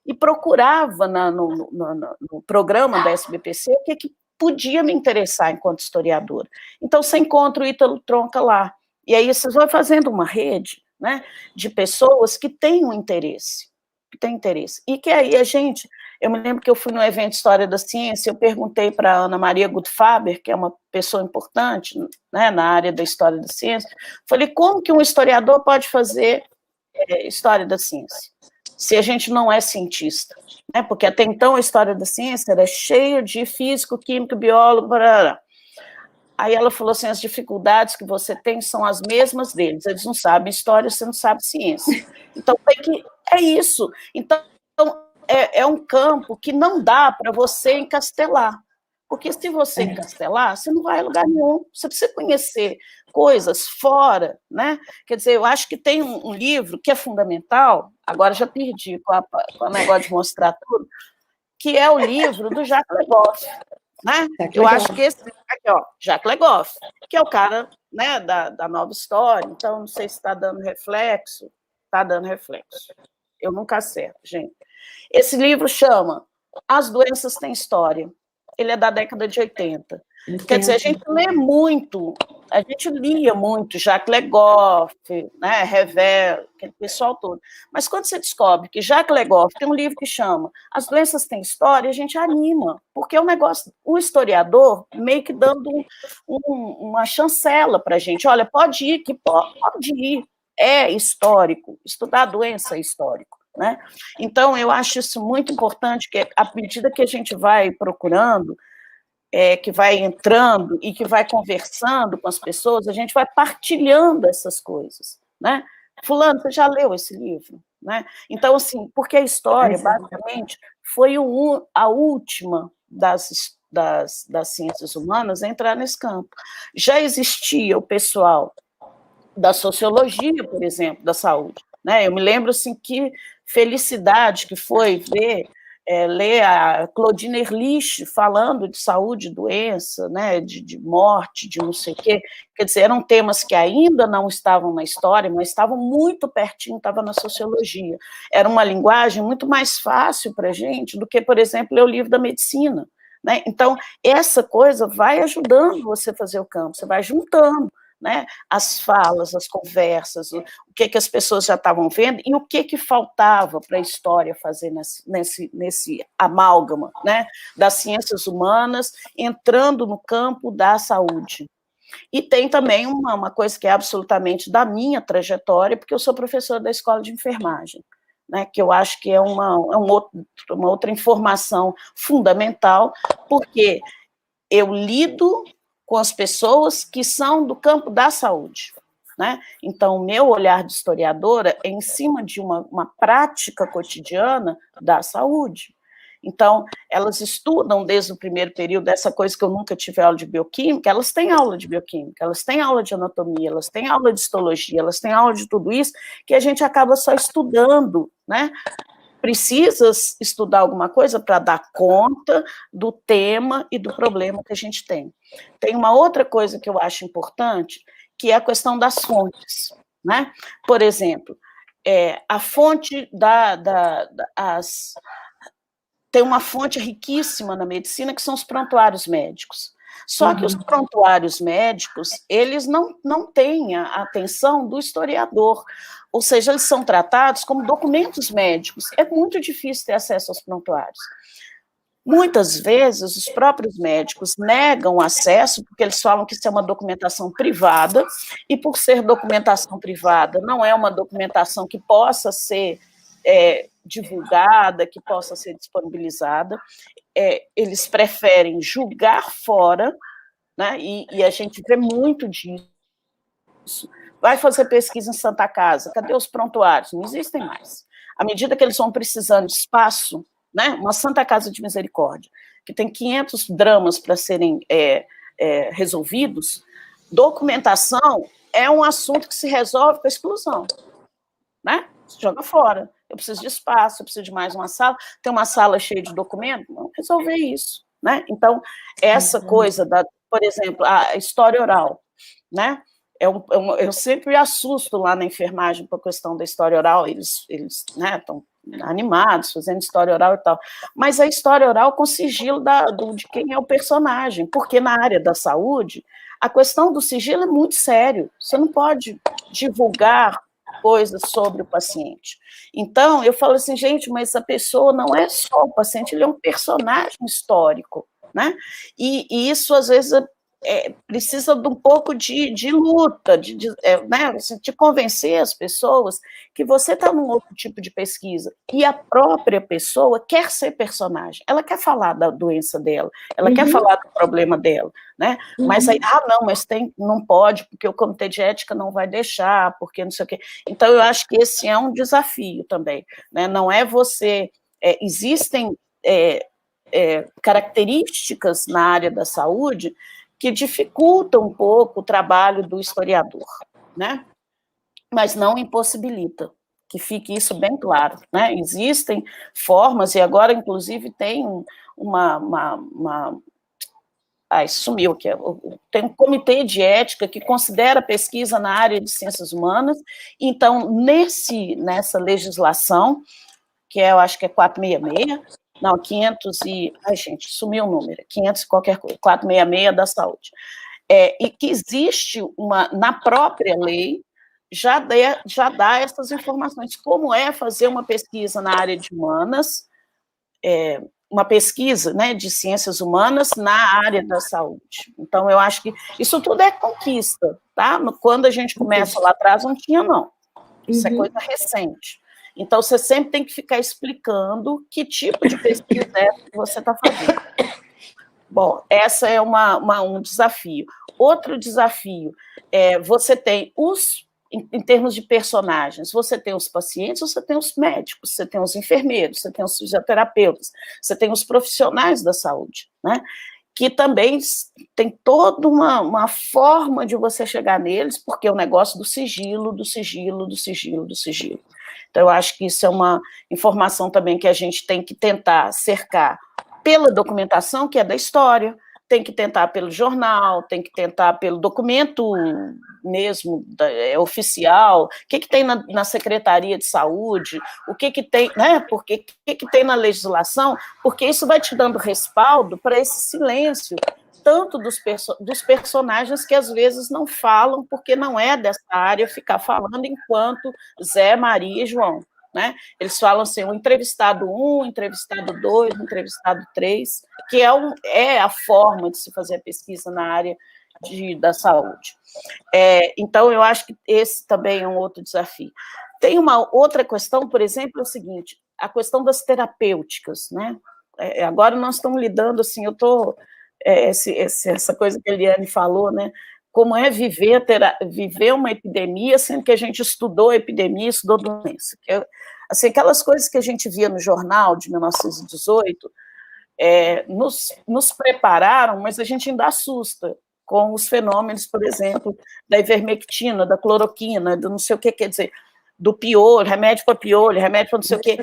e procurava no programa da SBPC o que podia me interessar enquanto historiadora. Então, você encontra o Ítalo Tronca lá, e aí você vai fazendo uma rede, né, de pessoas que têm um interesse, e que aí eu me lembro que eu fui no evento História da Ciência, eu perguntei para a Ana Maria Gutfaber, que é uma pessoa importante, né, na área da História da Ciência, falei, como que um historiador pode fazer História da Ciência, se a gente não é cientista? Né, porque até então a História da Ciência era cheia de físico, químico, biólogo, blá. Aí ela falou assim, as dificuldades que você tem são as mesmas deles, eles não sabem história, você não sabe ciência. Então, é isso. Então, é um campo que não dá para você encastelar, porque se você encastelar, você não vai a lugar nenhum, você precisa conhecer coisas fora, né? Quer dizer, eu acho que tem um livro que é fundamental, agora já perdi com o negócio de mostrar tudo, que é o livro do Jacques Legoff, né? Eu acho que esse aqui, ó, Jacques Legoff, que é o cara, né, da nova história, então não sei se está dando reflexo, está dando reflexo. Eu nunca acerto, gente. Esse livro chama As Doenças Têm História. Ele é da década de 80. Quer dizer, a gente lia muito Jacques Legoff, né, Revel, aquele pessoal todo. Mas quando você descobre que Jacques Legoff tem um livro que chama As Doenças Têm História, a gente anima, porque é um negócio, o historiador meio que dando uma chancela para a gente. Olha, pode ir, pode ir. É histórico. Estudar a doença é histórico. Né? Então, eu acho isso muito importante, que à medida que a gente vai procurando, que vai entrando e que vai conversando com as pessoas, a gente vai partilhando essas coisas. Né? Fulano, você já leu esse livro? Né? Então, assim, porque a história, basicamente, foi a última das ciências humanas a entrar nesse campo. Já existia o pessoal da sociologia, por exemplo, da saúde. Né? Eu me lembro assim, que felicidade que foi ler a Claudine Ehrlich falando de saúde, doença, né? de morte, de não sei o quê. Quer dizer, eram temas que ainda não estavam na história, mas estavam muito pertinho, estavam na sociologia. Era uma linguagem muito mais fácil para a gente do que, por exemplo, ler o livro da medicina. Né? Então, essa coisa vai ajudando você a fazer o campo, você vai juntando. Né, as falas, as conversas, o que as pessoas já estavam vendo e o que faltava para a história fazer nesse amálgama, né, das ciências humanas entrando no campo da saúde. E tem também uma coisa que é absolutamente da minha trajetória, porque eu sou professora da escola de enfermagem, né, que eu acho que é uma outra informação fundamental, porque eu lido com as pessoas que são do campo da saúde. Né? Então, o meu olhar de historiadora é em cima de uma prática cotidiana da saúde. Então, elas estudam desde o primeiro período essa coisa que eu nunca tive aula de bioquímica, elas têm aula de bioquímica, elas têm aula de anatomia, elas têm aula de histologia, elas têm aula de tudo isso, que a gente acaba só estudando, né? Precisa estudar alguma coisa para dar conta do tema e do problema que a gente tem. Tem uma outra coisa que eu acho importante, que é a questão das fontes. Né? Por exemplo, a fonte tem uma fonte riquíssima na medicina, que são os prontuários médicos. Só que os prontuários médicos, eles não têm a atenção do historiador, ou seja, eles são tratados como documentos médicos. É muito difícil ter acesso aos prontuários. Muitas vezes, os próprios médicos negam acesso, porque eles falam que isso é uma documentação privada, e por ser documentação privada, não é uma documentação que possa ser divulgada, que possa ser disponibilizada. Eles preferem julgar fora, né? E a gente vê muito disso, vai fazer pesquisa em Santa Casa, cadê os prontuários? Não existem mais. À medida que eles vão precisando de espaço, né, uma Santa Casa de Misericórdia, que tem 500 dramas para serem resolvidos, documentação é um assunto que se resolve com a exclusão, né? Se joga fora. Eu preciso de espaço, eu preciso de mais uma sala, tem uma sala cheia de documentos, vamos resolver isso, né? Então, essa coisa, por exemplo, a história oral, né? Eu sempre assusto lá na enfermagem com a questão da história oral, eles né, estão animados, fazendo história oral e tal, mas a história oral com sigilo de quem é o personagem, porque na área da saúde, a questão do sigilo é muito sério, você não pode divulgar coisas sobre o paciente. Então, eu falo assim, gente, mas a pessoa não é só o paciente, ele é um personagem histórico, né? E isso, às vezes, precisa de um pouco de luta, né, assim, de convencer as pessoas que você está num outro tipo de pesquisa, e a própria pessoa quer ser personagem, ela quer falar da doença dela, ela quer falar do problema dela, né? Mas aí, não, mas não pode, porque o comitê de ética não vai deixar, porque não sei o quê. Então, eu acho que esse é um desafio também, né? Não é você... existem características na área da saúde que dificultam um pouco o trabalho do historiador, né? Mas não impossibilita, que fique isso bem claro, né? Existem formas, e agora, inclusive, tem sumiu, tem um comitê de ética que considera a pesquisa na área de ciências humanas, então, nessa legislação, que eu acho que é 466, não, 500 e... Ai, gente, sumiu o número, 500 e qualquer coisa, 466 da saúde. E que existe na própria lei, já dá essas informações, como é fazer uma pesquisa na área de humanas, uma pesquisa, né, de ciências humanas na área da saúde. Então, eu acho que isso tudo é conquista, tá? Quando a gente começa lá atrás, não tinha, não. Isso é coisa recente. Então, você sempre tem que ficar explicando que tipo de pesquisa é que você está fazendo. Bom, essa é um desafio. Outro desafio você tem em termos de personagens, você tem os pacientes, você tem os médicos, você tem os enfermeiros, você tem os fisioterapeutas, você tem os profissionais da saúde, né? Que também tem toda uma forma de você chegar neles, porque é o negócio do sigilo, do sigilo, do sigilo, do sigilo. Então, eu acho que isso é uma informação também que a gente tem que tentar cercar pela documentação, que é da história, tem que tentar pelo jornal, tem que tentar pelo documento mesmo oficial, o que tem na Secretaria de Saúde, o que tem, né, porque o que tem na legislação, porque isso vai te dando respaldo para esse silêncio, tanto dos personagens que às vezes não falam, porque não é dessa área ficar falando enquanto Zé, Maria e João, né? Eles falam assim, o entrevistado 1, entrevistado 2, entrevistado 3, que é a forma de se fazer a pesquisa na área da saúde. Então, eu acho que esse também é um outro desafio. Tem uma outra questão, por exemplo, é o seguinte, a questão das terapêuticas, né? Agora nós estamos lidando, assim, eu estou... essa coisa que a Eliane falou, né? Como é viver uma epidemia, sendo que a gente estudou epidemia, estudou doença. Assim, aquelas coisas que a gente via no jornal de 1918 nos prepararam, mas a gente ainda assusta com os fenômenos, por exemplo, da ivermectina, da cloroquina, do não sei o que, quer dizer, do piolho, remédio para piolho, remédio para não sei o que.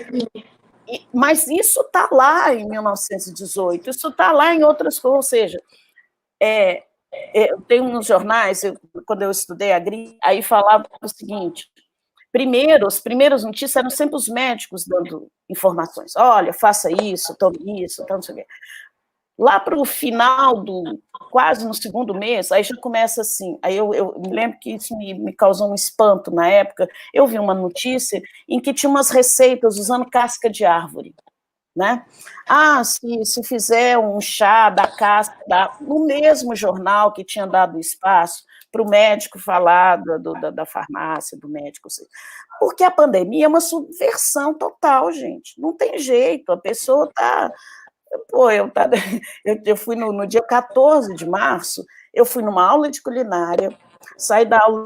Mas isso está lá em 1918, isso está lá em outras coisas, ou seja, tem uns jornais, quando eu estudei a gripe, aí falava o seguinte, as primeiras notícias eram sempre os médicos dando informações, olha, faça isso, tome isso, não sei o quê. Lá para o final quase no segundo mês, aí já começa assim, aí eu me lembro que isso me causou um espanto na época, eu vi uma notícia em que tinha umas receitas usando casca de árvore, né? Se fizer um chá da casca, no mesmo jornal que tinha dado espaço para o médico falar da farmácia, do médico, porque a pandemia é uma subversão total, gente, não tem jeito, a pessoa está... eu fui no dia 14 de março, eu fui numa aula de culinária, Saí da aula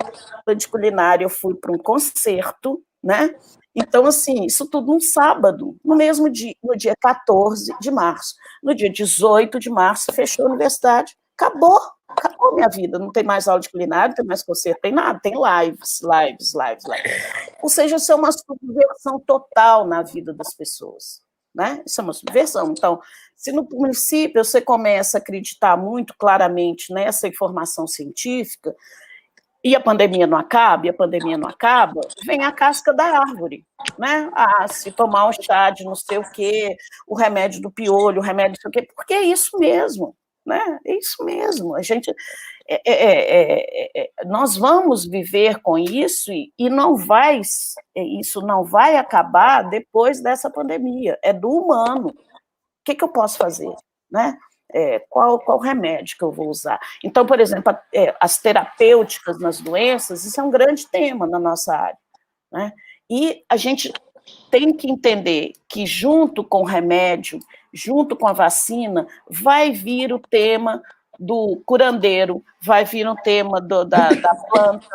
de culinária, eu fui para um concerto, né? Então, assim, isso tudo num sábado, no mesmo dia, no dia 14 de março. No dia 18 de março, fechou a universidade, acabou a minha vida, não tem mais aula de culinária, não tem mais concerto, tem nada, tem lives. Ou seja, isso é uma subversão total na vida das pessoas, né? Isso é uma subversão. Então, se no princípio você começa a acreditar muito claramente nessa informação científica, e a pandemia não acaba, vem a casca da árvore, né? Ah, se tomar um chá de não sei o quê, o remédio do piolho, o remédio não sei o quê, porque é isso mesmo, né? É isso mesmo. A gente, nós vamos viver com isso e isso não vai acabar depois dessa pandemia. É do humano. O que eu posso fazer, né? Qual remédio que eu vou usar? Então, por exemplo, as terapêuticas nas doenças, isso é um grande tema na nossa área, né? E a gente tem que entender que junto com o remédio, junto com a vacina, vai vir o tema do curandeiro, vai vir o tema da planta,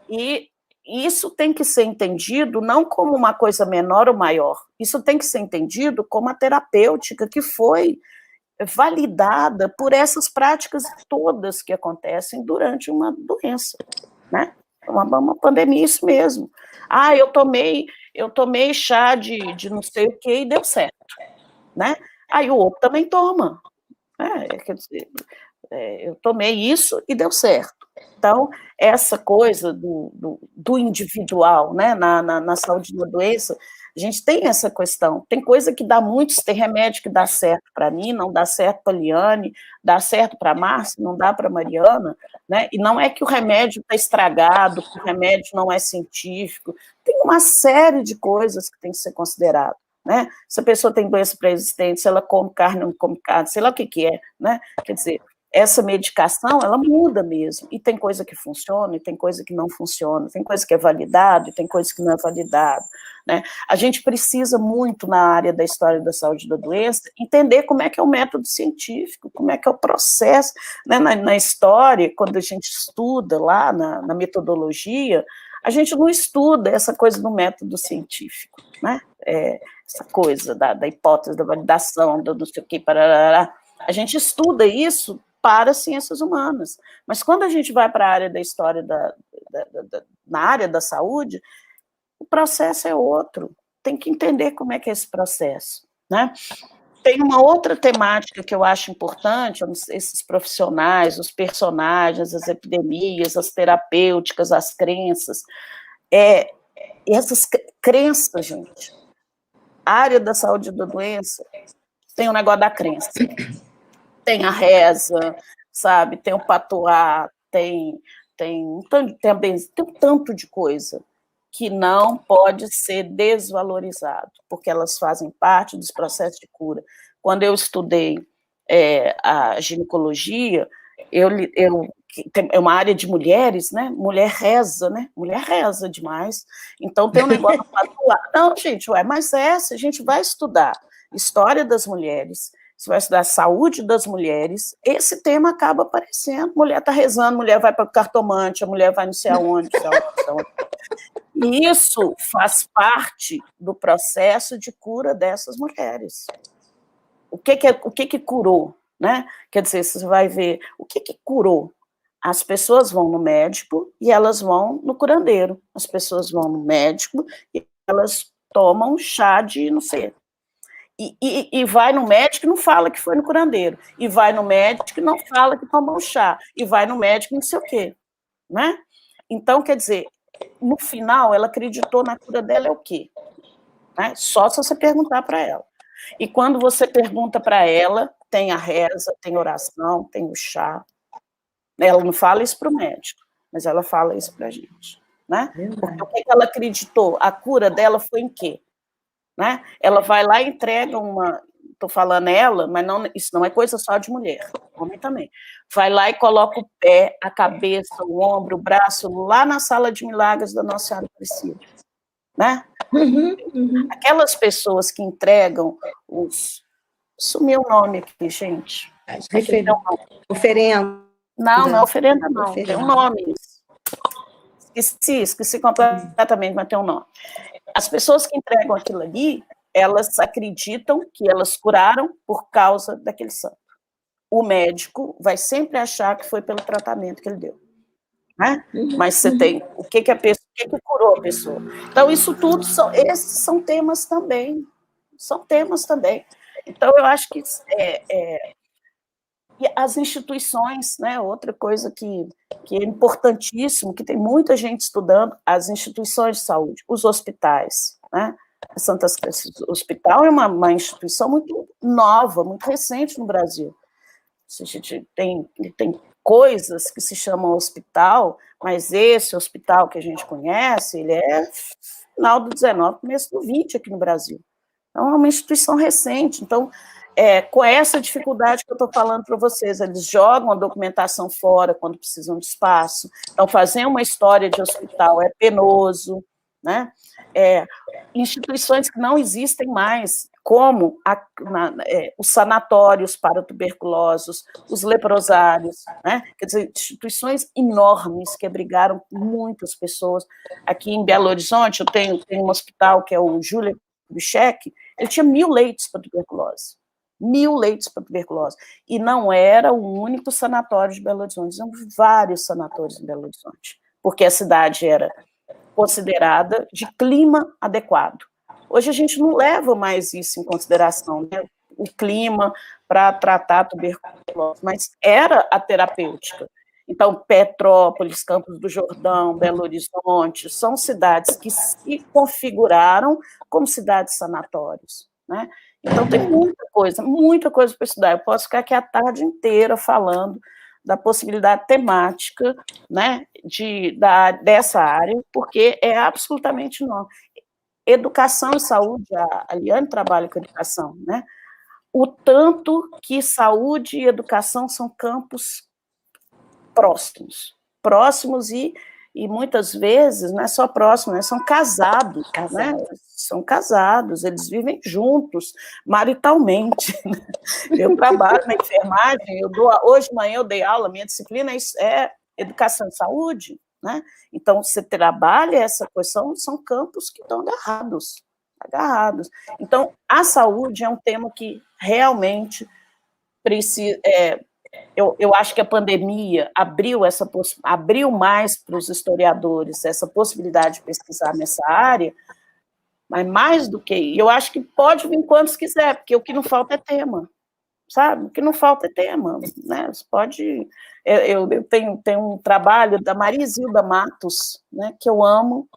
e isso tem que ser entendido não como uma coisa menor ou maior, isso tem que ser entendido como a terapêutica que foi validada por essas práticas todas que acontecem durante uma doença, né? Uma pandemia, isso mesmo. Ah, eu tomei chá de não sei o que e deu certo, né? Aí o outro também toma, né? Quer dizer, eu tomei isso e deu certo. Então, essa coisa do individual, né, na saúde da doença, a gente tem essa questão. Tem coisa que dá muito, tem remédio que dá certo para mim, não dá certo para a Liane, dá certo para a Márcia, não dá para a Mariana, né? E não é que o remédio está estragado, que o remédio não é científico, tem uma série de coisas que tem que ser considerado, né? Se a pessoa tem doença pré-existente, se ela come carne ou não come carne, sei lá o que é, né? Quer dizer, essa medicação, ela muda mesmo, e tem coisa que funciona, e tem coisa que não funciona, tem coisa que é validado, e tem coisa que não é validado, né? A gente precisa muito, na área da história da saúde da doença, entender como é que é o método científico, como é que é o processo, né? Na história, quando a gente estuda lá, na metodologia, a gente não estuda essa coisa do método científico, né? Essa coisa da hipótese, da validação, do não sei o que, parará. A gente estuda isso para as ciências humanas, mas quando a gente vai para a área da história, na área da saúde, o processo é outro, tem que entender como é que é esse processo, né? Tem uma outra temática que eu acho importante, esses profissionais, os personagens, as epidemias, as terapêuticas, as crenças, essas crenças, gente, a área da saúde da doença tem o negócio da crença, tem a reza, sabe, tem o patuá, tem um tanto de coisa que não pode ser desvalorizado, porque elas fazem parte dos processos de cura. Quando eu estudei a ginecologia, é uma área de mulheres, né? Mulher reza demais. Então tem um negócio do patuá. Não, gente, mas a gente vai estudar história das mulheres, você vai estudar a saúde das mulheres, esse tema acaba aparecendo. Mulher está rezando, mulher vai para o cartomante, a mulher vai não sei aonde. E isso faz parte do processo de cura dessas mulheres. O que curou, né? Quer dizer, você vai ver o que curou. As pessoas vão no médico e elas vão no curandeiro. As pessoas vão no médico e elas tomam chá de não sei. E vai no médico e não fala que foi no curandeiro. E vai no médico e não fala que tomou chá. E vai no médico e não sei o quê, né? Então, quer dizer, no final, ela acreditou na cura dela é o quê? Né? Só se você perguntar para ela. E quando você pergunta para ela, tem a reza, tem oração, tem o chá. Ela não fala isso para o médico, mas ela fala isso para a gente, né? Porque o que ela acreditou? A cura dela foi em quê? Né? Ela vai lá e entrega estou falando ela, mas isso não é coisa só de mulher, homem também. Vai lá e coloca o pé, a cabeça, o ombro, o braço, lá na sala de milagres da Nossa Senhora Aparecida, né? Aquelas pessoas que entregam sumiu o nome aqui, gente. Oferenda. Não é oferenda, não. Tem um nome. Esqueci completamente, mas tem um nome. As pessoas que entregam aquilo ali, elas acreditam que elas curaram por causa daquele santo. O médico vai sempre achar que foi pelo tratamento que ele deu. Né? Mas você tem o que curou a pessoa. Então, isso tudo esses são temas também. São temas também. Então, eu acho que e as instituições, né? Outra coisa que é importantíssimo, que tem muita gente estudando, as instituições de saúde, os hospitais, né? A Santa Cruz Hospital é uma instituição muito nova, muito recente no Brasil. A gente tem coisas que se chamam hospital, mas esse hospital que a gente conhece, ele é final do 19, começo do 20 aqui no Brasil. Então, é uma instituição recente. Então, com essa dificuldade que eu estou falando para vocês, eles jogam a documentação fora quando precisam de espaço. Então, fazer uma história de hospital é penoso, né? Instituições que não existem mais, como os sanatórios para tuberculosos, os leprosários, né? Quer dizer, instituições enormes que abrigaram muitas pessoas. Aqui em Belo Horizonte, eu tenho um hospital que é o Júlia Kubitschek, ele tinha 1.000 leitos para tuberculose. 1.000 leitos para tuberculose. E não era o único sanatório de Belo Horizonte, tinham vários sanatórios em Belo Horizonte, porque a cidade era considerada de clima adequado. Hoje a gente não leva mais isso em consideração, né? O clima para tratar a tuberculose, mas era a terapêutica. Então, Petrópolis, Campos do Jordão, Belo Horizonte, são cidades que se configuraram como cidades sanatórios, né? Então, tem muita coisa para estudar. Eu posso ficar aqui a tarde inteira falando da possibilidade temática, né, dessa área, porque é absolutamente nova. Educação e saúde, a Liane trabalha com educação, né? O tanto que saúde e educação são campos próximos e muitas vezes não é só próximo, né? São casados, né? São casados, eles vivem juntos, maritalmente. Né? Eu trabalho na enfermagem, hoje de manhã eu dei aula, minha disciplina é educação e saúde, né? Então, você trabalha essa questão, são campos que estão agarrados. Então, a saúde é um tema que realmente precisa... Eu acho que a pandemia abriu mais para os historiadores essa possibilidade de pesquisar nessa área, mas mais do que... Eu acho que pode vir quantos quiser, porque o que não falta é tema, sabe? O que não falta é tema, né? Você pode... Eu tenho um trabalho da Maria Isilda Matos, né, que eu amo,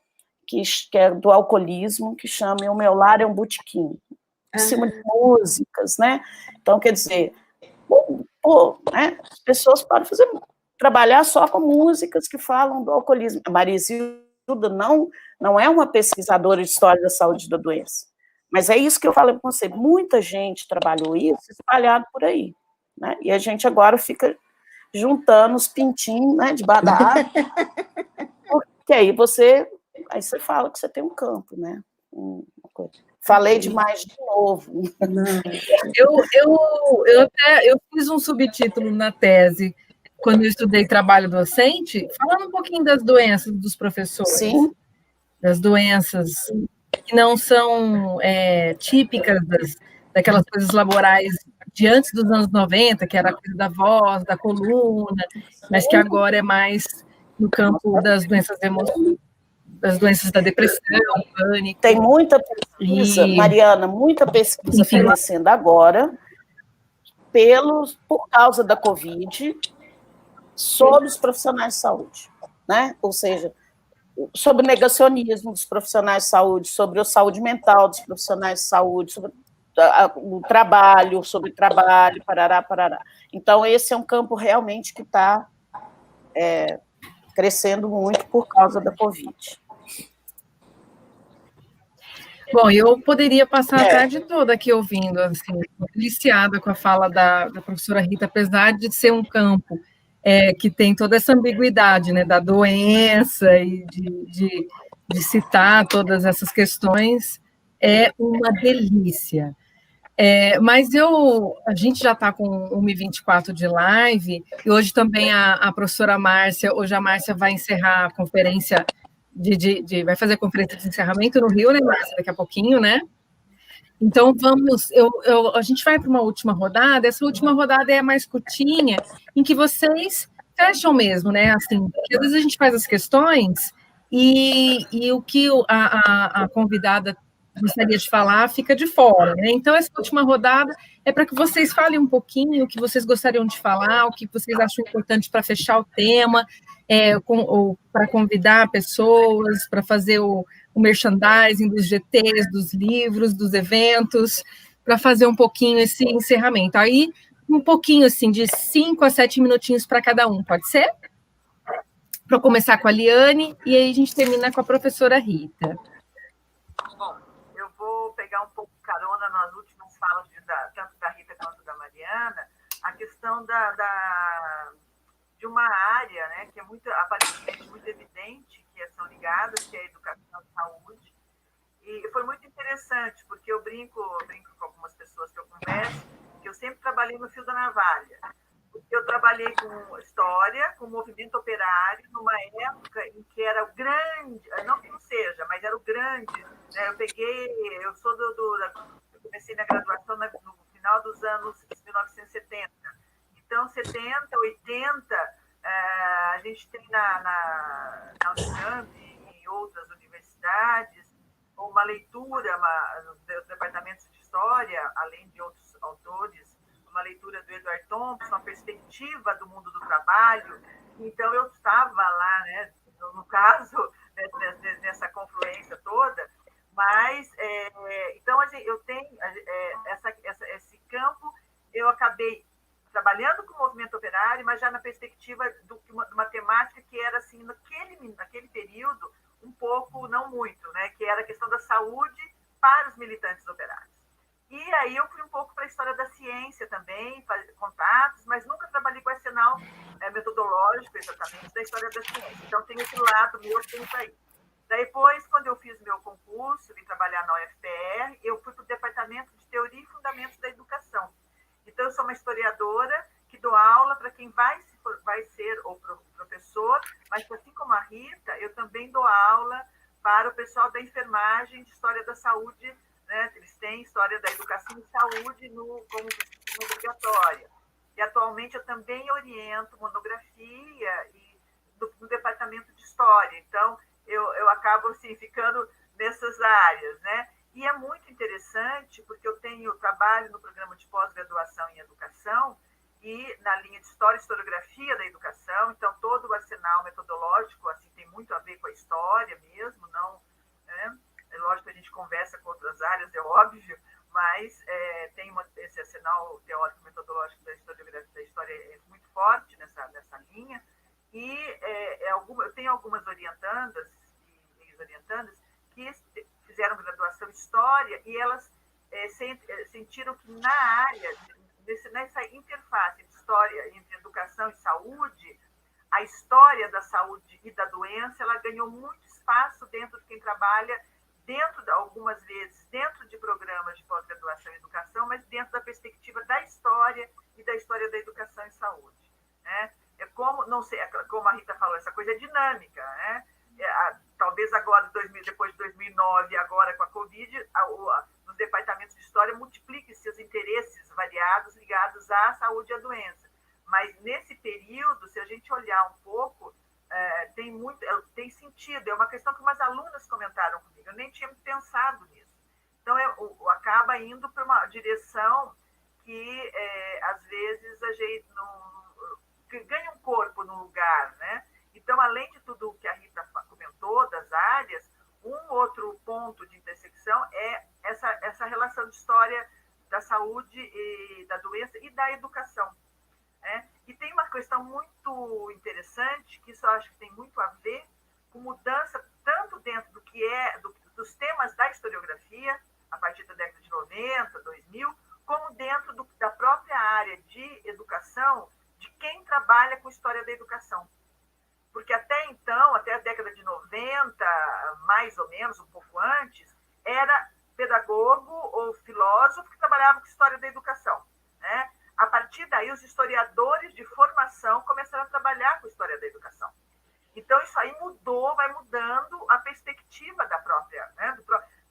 que é do alcoolismo, que chama O Meu Lar é um Botequim, em cima de músicas, né? Então, quer dizer... né? As pessoas podem trabalhar só com músicas que falam do alcoolismo. A Maria Isilda não é uma pesquisadora de história da saúde da doença, mas é isso que eu falei com você, muita gente trabalhou isso espalhado por aí, né? E a gente agora fica juntando os pintinhos, né, de badar, porque aí você fala que você tem um campo, né? Falei demais de novo. Eu fiz um subtítulo na tese, quando eu estudei trabalho docente, falando um pouquinho das doenças dos professores. Sim. Das doenças que não são típicas daquelas coisas laborais de antes dos anos 90, que era a coisa da voz, da coluna, mas que agora é mais no campo das doenças emocionais, das doenças da depressão, pânico. Tem muita pesquisa, Mariana, muita pesquisa acontecendo agora, por causa da Covid, sobre os profissionais de saúde, né? Ou seja, sobre o negacionismo dos profissionais de saúde, sobre a saúde mental dos profissionais de saúde, sobre o trabalho, parará. Então, esse é um campo realmente que está crescendo muito por causa da Covid. Bom, eu poderia passar a tarde toda aqui ouvindo, assim, deliciada com a fala da professora Rita, apesar de ser um campo que tem toda essa ambiguidade, né, da doença e de citar todas essas questões, é uma delícia. Mas a gente já está com 1h24 de live, e hoje também a professora Márcia, hoje a Márcia vai encerrar a conferência, vai fazer a conferência de encerramento no Rio, né, Márcia, daqui a pouquinho, né? Então, a gente vai para uma última rodada, essa última rodada é a mais curtinha, em que vocês fecham mesmo, né? Assim, porque às vezes a gente faz as questões e o que a convidada gostaria de falar fica de fora, né? Então, essa última rodada é para que vocês falem um pouquinho o que vocês gostariam de falar, o que vocês acham importante para fechar o tema, ou para convidar pessoas, para fazer o merchandising dos GTs, dos livros, dos eventos, para fazer um pouquinho esse encerramento. Aí, um pouquinho, assim, de 5 a 7 minutinhos para cada um, pode ser? Para começar com a Liane, e aí a gente termina com a professora Rita. Bom, eu vou pegar um pouco de carona nas últimas falas, tanto da Rita quanto da Mariana, a questão de uma área, né, que é aparentemente muito evidente, que são ligadas, que é a educação e saúde. E foi muito interessante, porque eu brinco com algumas pessoas que eu converso, que eu sempre trabalhei no fio da navalha. Eu trabalhei com história, com movimento operário, numa época em que era o grande, não que não seja, mas era o grande. Né? Eu comecei na graduação no final dos anos 1970. Então, 70, 80, a gente tem na Unicamp e em outras universidades uma leitura dos departamentos de história, além de outros autores, uma leitura do Edward Thompson, uma perspectiva do mundo do trabalho. Então, eu estava lá, né, no caso, nessa confluência toda, mas, então, eu tenho esse campo, eu acabei trabalhando com o movimento operário, mas já na perspectiva de uma temática que era, assim, naquele período, um pouco, não muito, né, que era a questão da saúde para os militantes operários. E aí eu fui um pouco para a história da ciência também, contatos, mas nunca trabalhei com esse arsenal metodológico, exatamente, da história da ciência. Então, tem esse lado meu que tem aí. Depois, quando eu fiz meu concurso, vim trabalhar na UFPR, eu fui para o Departamento de Teoria e Fundamentos da Educação. Então, eu sou uma historiadora que dou aula para quem vai ser ou professor, mas assim como a Rita, eu também dou aula para o pessoal da enfermagem, de história da saúde, né? Eles têm história da educação e saúde como disciplina obrigatória. E atualmente eu também oriento monografia no departamento de história. Então, eu acabo assim, ficando nessas áreas, né? E é muito interessante, porque eu trabalho no programa de pós-graduação em educação e na linha de história e historiografia da educação, então todo o arsenal metodológico assim, tem muito a ver com a história mesmo, não, né? É lógico que a gente conversa com outras áreas, é óbvio, mas tem esse arsenal teórico-metodológico da história é muito forte nessa linha, e eu tenho algumas orientandas e ex-orientandas que fizeram graduação em História e elas sentiram que na área, nessa interface de história entre educação e saúde, a história da saúde e da doença, ela ganhou muito espaço dentro de quem trabalha, algumas vezes, dentro de programas de pós-graduação em educação, mas dentro da perspectiva da história e da história da educação e saúde. Né? Não sei, como a Rita falou, essa coisa é dinâmica, né? Talvez agora, depois de 2009, agora com a Covid, nos departamentos de história multipliquem-se os interesses variados ligados à saúde e à doença. Mas nesse período, se a gente olhar um pouco, tem sentido. É uma questão que umas alunas comentaram comigo. Eu nem tinha pensado nisso. Então, acaba indo para uma direção que, às vezes, a gente que ganha um corpo no lugar, né? Então, além de tudo o que a Rita comentou das áreas, um outro ponto de intersecção é essa relação de história da saúde e da doença e da educação. Né? E tem uma questão muito interessante, que isso eu acho que tem muito a ver com mudança tanto dentro dos temas da historiografia, a partir da década de 90, 2000, como dentro da própria área de educação, de quem trabalha com história da educação. Porque até então, até a década de 90, mais ou menos, um pouco antes, era pedagogo ou filósofo que trabalhava com história da educação, né? A partir daí, os historiadores de formação começaram a trabalhar com história da educação. Então, isso aí mudou, vai mudando a perspectiva da própria, né?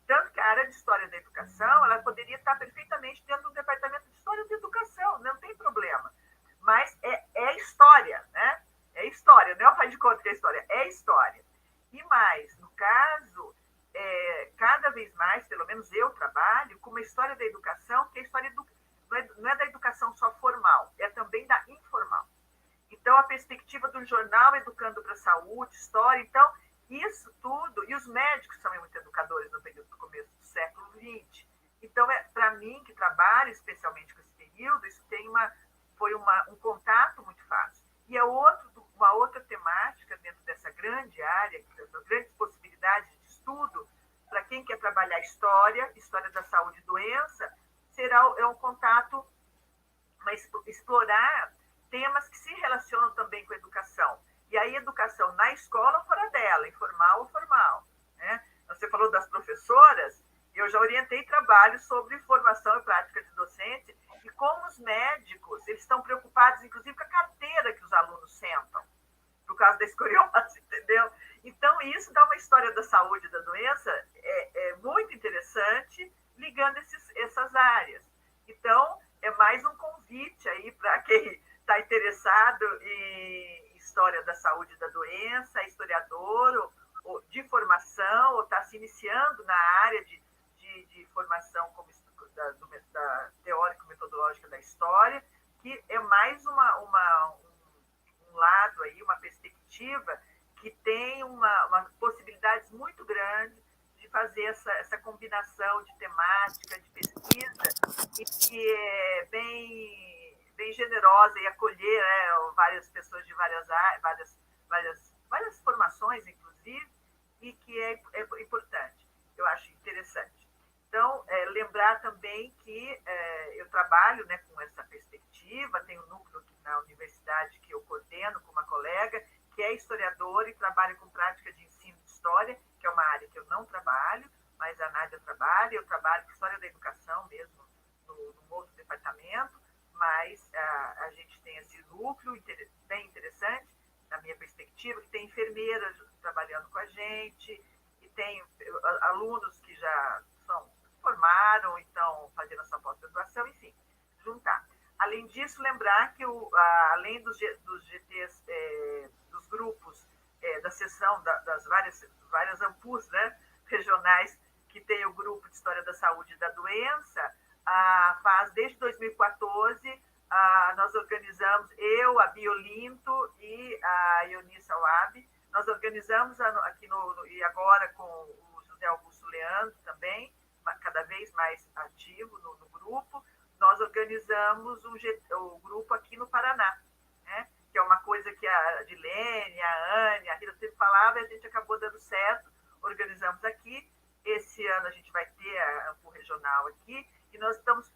Tanto que a área de história da educação, ela poderia estar perfeitamente dentro do departamento de história da educação, não tem problema. Mas é história, né? É história, não é o faz de conta que é história, é história. E mais, no caso, cada vez mais, pelo menos eu trabalho com uma história da educação, que é a história não é da educação só formal, é também da informal. Então, a perspectiva do jornal Educando para a Saúde, história, então, isso tudo, e os médicos são muito educadores no período do começo do século XX. Então, para mim, que trabalho especialmente com esse período, isso foi um contato muito fácil. E uma outra temática dentro dessa grande área, dessas grandes possibilidades de estudo, para quem quer trabalhar história da saúde e doença, é um contato, mas explorar temas que se relacionam também com a educação. E aí, educação na escola ou fora dela, informal ou formal, né? Você falou das professoras, eu já orientei trabalhos sobre formação e prática de docente, e como os médicos, eles estão preocupados, inclusive, com a carteira que os alunos sentam, por causa da escoliose, entendeu? Então, isso dá uma história da saúde e da doença muito interessante, ligando essas áreas. Então, é mais um convite aí para quem está interessado em história da saúde e da doença, historiador ou de formação, ou está se iniciando na área de formação como da teórico-metodológica da história, que é mais um lado aí, uma perspectiva que tem uma possibilidades muito grande de fazer essa combinação de temática, de pesquisa, e que é bem generosa e acolher, né, várias pessoas de várias formações, inclusive, e que é importante, eu acho interessante. Então, lembrar também que eu trabalho, né, com essa perspectiva, tenho um núcleo aqui na universidade que eu coordeno com uma colega, que é historiadora e trabalha com prática de ensino de história, que é uma área que eu não trabalho, mas a Nádia trabalha, eu trabalho com história da educação mesmo, num outro departamento, mas a gente tem esse núcleo bem interessante, na minha perspectiva, que tem enfermeiras trabalhando com a gente, e tem alunos que já formaram, então, fazendo a sua pós-graduação, enfim, juntar. Além disso, lembrar que, além dos GTs, dos grupos, da seção das várias AMPUs, né, regionais, que tem o grupo de História da Saúde e da Doença, desde 2014, nós organizamos, eu, a Biolinto e a Eunice Awab, nós organizamos aqui e agora com o José Augusto Leandro também, cada vez mais ativo no grupo, nós organizamos o grupo aqui no Paraná, né? Que é uma coisa que a Adilene, a Anne, a Rita sempre falava, e a gente acabou dando certo, organizamos aqui. Esse ano a gente vai ter a AMPU regional aqui, e nós estamos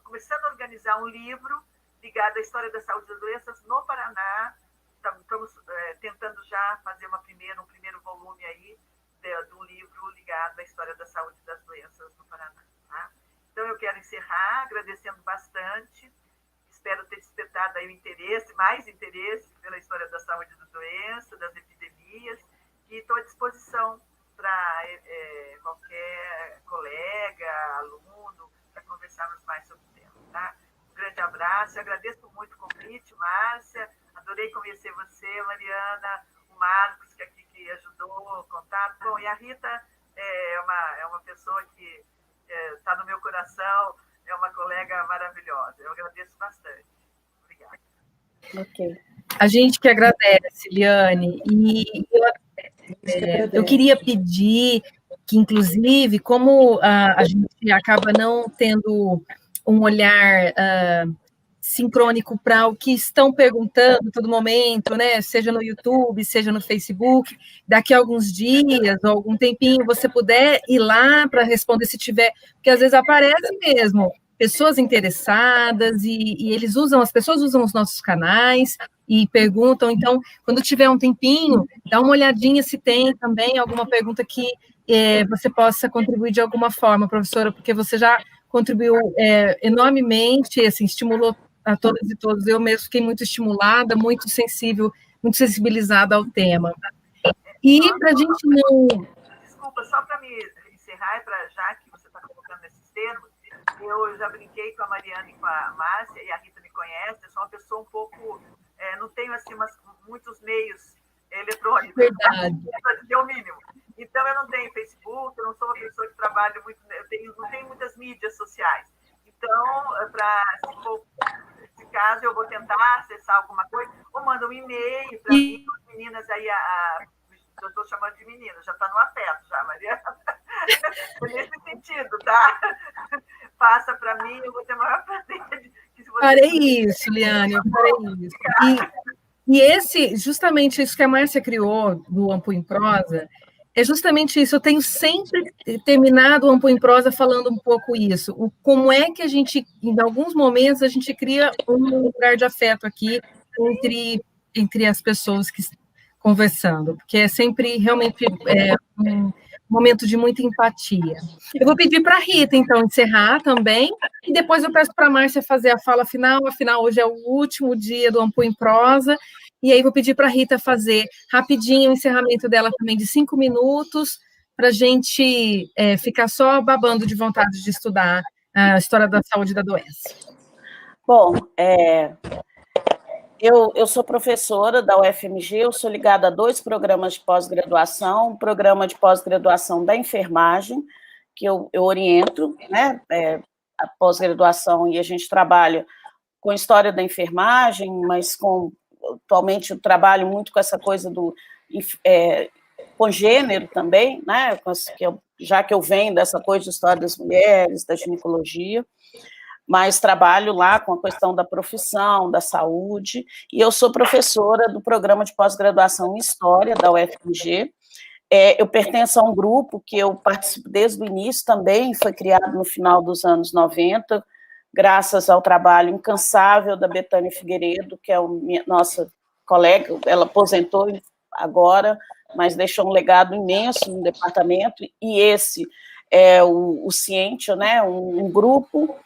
começando a organizar um livro ligado à história da saúde e das doenças no Paraná. Estamos tentando já fazer um primeiro volume aí de um livro ligado à história da saúde e das doenças no Paraná. Tá? Então, eu quero encerrar agradecendo bastante. Espero ter despertado aí mais interesse pela história da saúde e da doença, das epidemias, e estou à disposição para qualquer colega, aluno, para conversarmos mais sobre o tema. Tá? Um grande abraço, eu agradeço muito o convite, Márcia, adorei conhecer você, Mariana, o Marcos, que aqui que ajudou o contato. Bom, e a Rita é uma pessoa que está no meu coração, é uma colega maravilhosa. Eu agradeço bastante. Obrigada. Ok. A gente que agradece, Liane, e eu queria pedir que, inclusive, como a gente acaba não tendo um olhar sincrônico para o que estão perguntando a todo momento, né? Seja no YouTube, seja no Facebook, daqui a alguns dias ou algum tempinho você puder ir lá para responder se tiver, porque às vezes aparece mesmo pessoas interessadas e as pessoas usam os nossos canais e perguntam. Então, quando tiver um tempinho, dá uma olhadinha se tem também alguma pergunta que você possa contribuir de alguma forma, professora, porque você já contribuiu enormemente, assim, estimulou a todas e todos. Eu mesmo fiquei muito estimulada, muito sensível, muito sensibilizada ao tema. E para a gente não... Desculpa, só para me encerrar, já que você está colocando esses termos, eu já brinquei com a Mariana e com a Márcia, e a Rita me conhece, eu sou uma pessoa um pouco... não tenho, assim, muitos meios eletrônicos. Verdade. Para dizer o mínimo. Então, eu não tenho Facebook, eu não sou uma pessoa que trabalha muito... não tenho muitas mídias sociais. Então, se for esse caso, eu vou tentar acessar alguma coisa, ou manda um e-mail para mim, as meninas aí, eu estou chamando de menina, já está no afeto, já, Mariana. Nesse sentido, tá? Passa para mim, eu vou ter maior prazer que se você... Farei isso, Liane, eu farei isso. E justamente isso que a Márcia criou do Ampul em Prosa, é justamente isso. Eu tenho sempre terminado o Ampul em Prosa falando um pouco isso. Como é que a gente, em alguns momentos, a gente cria um lugar de afeto aqui entre as pessoas que conversando, porque é sempre realmente um momento de muita empatia. Eu vou pedir para a Rita, então, encerrar também, e depois eu peço para a Márcia fazer a fala final, afinal, hoje é o último dia do Ampul em Prosa, e aí vou pedir para a Rita fazer rapidinho o encerramento dela também de 5 minutos, para a gente ficar só babando de vontade de estudar a história da saúde e da doença. Bom, eu sou professora da UFMG, eu sou ligada a 2 programas de pós-graduação, um programa de pós-graduação da enfermagem, que eu oriento, né, a pós-graduação, e a gente trabalha com história da enfermagem, mas atualmente eu trabalho muito com essa coisa com gênero também, né, já que eu venho dessa coisa de história das mulheres, da ginecologia, mas trabalho lá com a questão da profissão, da saúde, e eu sou professora do programa de pós-graduação em História da UFMG. Eu pertenço a um grupo que eu participo desde o início também, foi criado no final dos anos 90, graças ao trabalho incansável da Betânia Figueiredo, que é nossa colega, ela aposentou agora, mas deixou um legado imenso no departamento, e esse é o Ciência, né, um grupo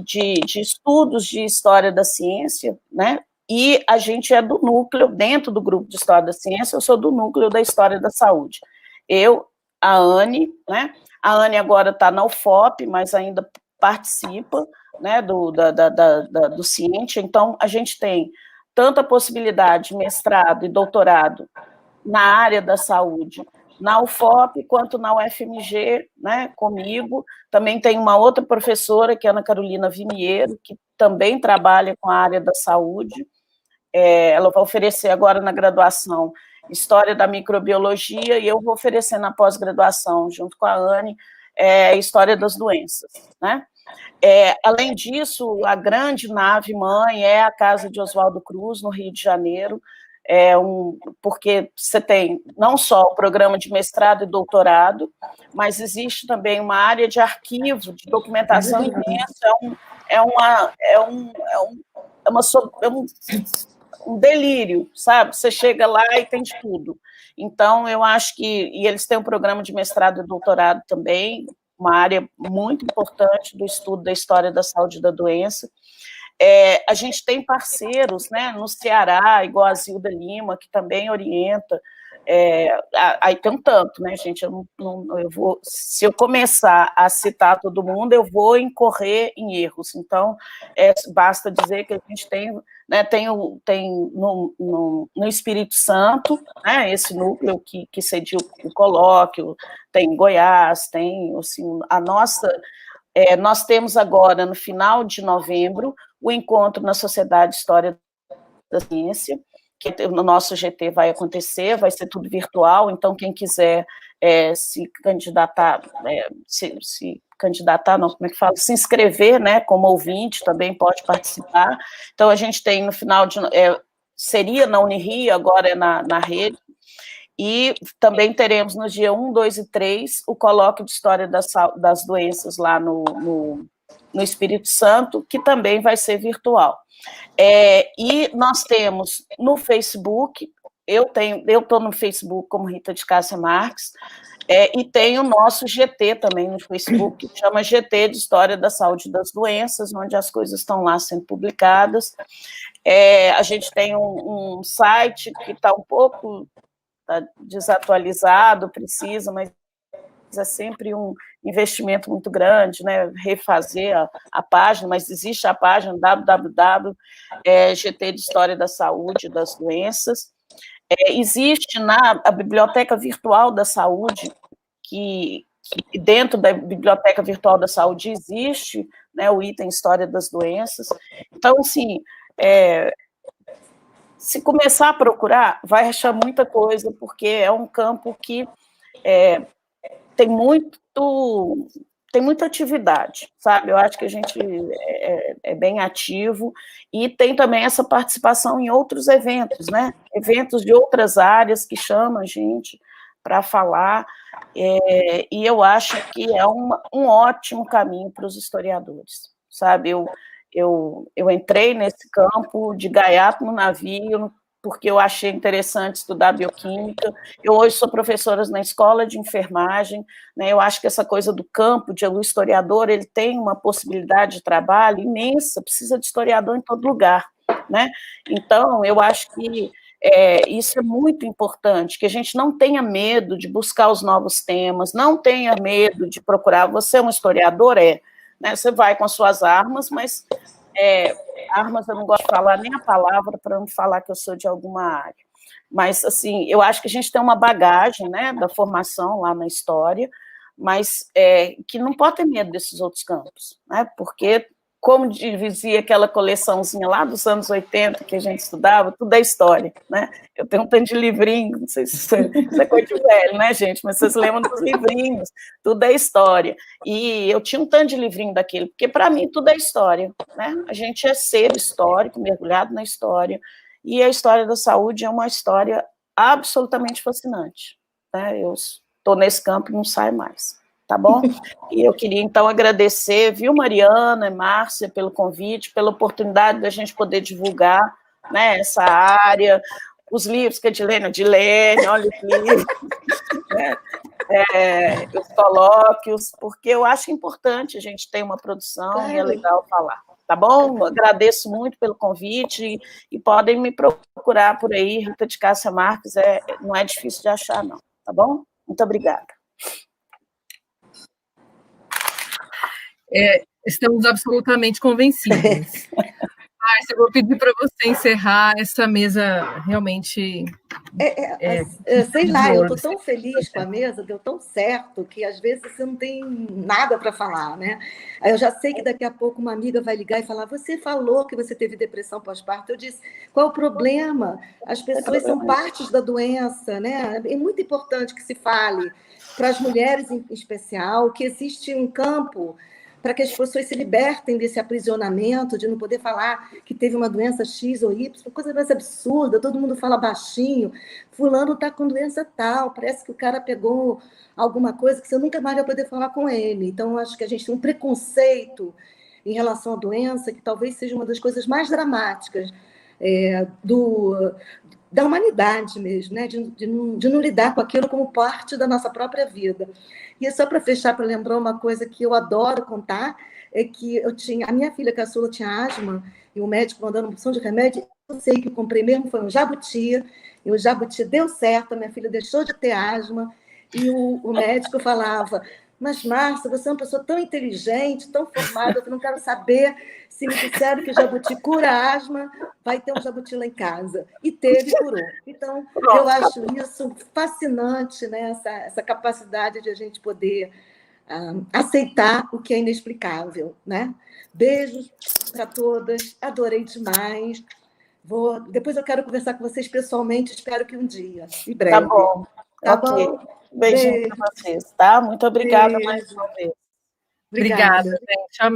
de estudos de história da ciência, né? E a gente é do núcleo, dentro do grupo de história da ciência, eu sou do núcleo da história da saúde. Eu, a Anne, né? A Anne agora está na UFOP, mas ainda participa, né, do Ciência. Então, a gente tem tanto a possibilidade de mestrado e doutorado na área da saúde, na UFOP, quanto na UFMG, né, comigo. Também tem uma outra professora, que é a Ana Carolina Vimiero, que também trabalha com a área da saúde. Ela vai oferecer agora na graduação História da Microbiologia, e eu vou oferecer na pós-graduação, junto com a Anne, História das Doenças, né? Além disso, a grande nave-mãe é a Casa de Oswaldo Cruz, no Rio de Janeiro, porque você tem não só o programa de mestrado e doutorado, mas existe também uma área de arquivo, de documentação imensa, um delírio, sabe? Você chega lá e tem de tudo. Então, eu acho e eles têm um programa de mestrado e doutorado também, uma área muito importante do estudo da história da saúde e da doença. A gente tem parceiros, né, no Ceará, igual a Zilda Lima, que também orienta. Aí tem um tanto, né, gente? Eu vou, se eu começar a citar todo mundo, eu vou incorrer em erros. Então, basta dizer que a gente tem, né, tem no Espírito Santo, né, esse núcleo que cediu o colóquio, tem em Goiás, tem, assim, a nossa... nós temos agora, no final de novembro, o encontro na Sociedade de História da Ciência, que no nosso GT vai acontecer, vai ser tudo virtual, então quem quiser se candidatar, não, como é que fala? Se inscrever, né, como ouvinte, também pode participar. Então a gente tem no final de... seria na Unirio, agora é na rede, e também teremos no dia 1, 2 e 3 o colóquio de História das Doenças lá no no Espírito Santo, que também vai ser virtual. E nós temos no Facebook, eu estou no Facebook como Rita de Cássia Marques, e tem o nosso GT também no Facebook, que chama GT de História da Saúde e das Doenças, onde as coisas estão lá sendo publicadas. A gente tem um site que está um pouco desatualizado, precisa, mas é sempre um investimento muito grande, né? Refazer a página, mas existe a página www.gt de História da Saúde e das Doenças. Existe a Biblioteca Virtual da Saúde, que dentro da Biblioteca Virtual da Saúde existe, né, o item História das Doenças. Então, assim, se começar a procurar, vai achar muita coisa, porque é um campo que tem muita atividade, sabe? Eu acho que a gente é bem ativo, e tem também essa participação em outros eventos, né? Eventos de outras áreas que chamam a gente para falar, e eu acho que é um ótimo caminho para os historiadores, sabe? Eu entrei nesse campo de gaiato no navio, porque eu achei interessante estudar bioquímica. Eu hoje sou professora na escola de enfermagem, né? Eu acho que essa coisa do campo, o historiador, ele tem uma possibilidade de trabalho imensa, precisa de historiador em todo lugar, né? Então, eu acho que isso é muito importante, que a gente não tenha medo de buscar os novos temas, não tenha medo de procurar. Você é um historiador? Né? Você vai com as suas armas, mas armas eu não gosto de falar nem a palavra para não falar que eu sou de alguma área. Mas, assim, eu acho que a gente tem uma bagagem, né, da formação lá na história, mas que não pode ter medo desses outros campos, né? Porque, como dizia aquela coleçãozinha lá dos anos 80 que a gente estudava, tudo é história, né? Eu tenho um tanto de livrinho, não sei se isso é coisa de velho, né, gente? Mas vocês lembram dos livrinhos, tudo é história. E eu tinha um tanto de livrinho daquele, porque para mim tudo é história, né? A gente é ser histórico, mergulhado na história, e a história da saúde é uma história absolutamente fascinante, né? Eu estou nesse campo e não saio mais. Tá bom? E eu queria, então, agradecer, viu, Mariana e Márcia, pelo convite, pela oportunidade da gente poder divulgar, né, essa área, os livros que a Dilene, olha os livros, né, os colóquios, porque eu acho importante a gente ter uma produção e é legal falar. Tá bom? Agradeço muito pelo convite e podem me procurar por aí, Rita de Cássia Marques, não é difícil de achar, não. Tá bom? Muito obrigada. Estamos absolutamente convencidos. Eu vou pedir para você encerrar essa mesa realmente. Sei lá, eu estou tão feliz com a mesa, deu tão certo, que às vezes você não tem nada para falar, né? Aí eu já sei que daqui a pouco uma amiga vai ligar e falar: você falou que você teve depressão pós-parto. Eu disse: qual o problema? As pessoas são partes da doença, né? É muito importante que se fale, para as mulheres em especial, que existe um campo para que as pessoas se libertem desse aprisionamento, de não poder falar que teve uma doença X ou Y, coisa mais absurda, todo mundo fala baixinho, fulano está com doença tal, parece que o cara pegou alguma coisa que você nunca mais vai poder falar com ele. Então, acho que a gente tem um preconceito em relação à doença, que talvez seja uma das coisas mais dramáticas da humanidade mesmo, né? de não lidar com aquilo como parte da nossa própria vida. E só para fechar, para lembrar uma coisa que eu adoro contar, é que a minha filha caçula tinha asma, e o médico mandando uma porção de remédio, eu sei que eu comprei mesmo, foi um jabuti, e o jabuti deu certo, a minha filha deixou de ter asma, e o médico falava: mas, Márcia, você é uma pessoa tão inteligente, tão formada, eu não quero saber se me disseram que o jabuti cura a asma, vai ter um jabuti lá em casa. E teve, curou. Então, eu acho isso fascinante, né? Essa capacidade de a gente poder aceitar o que é inexplicável, né? Beijos para todas, adorei demais. Depois eu quero conversar com vocês pessoalmente, espero que um dia, em breve. Tá bom. Tá okay. bom? Beijinho para vocês, tá? Muito obrigada mais uma vez. Obrigada, gente. Amém.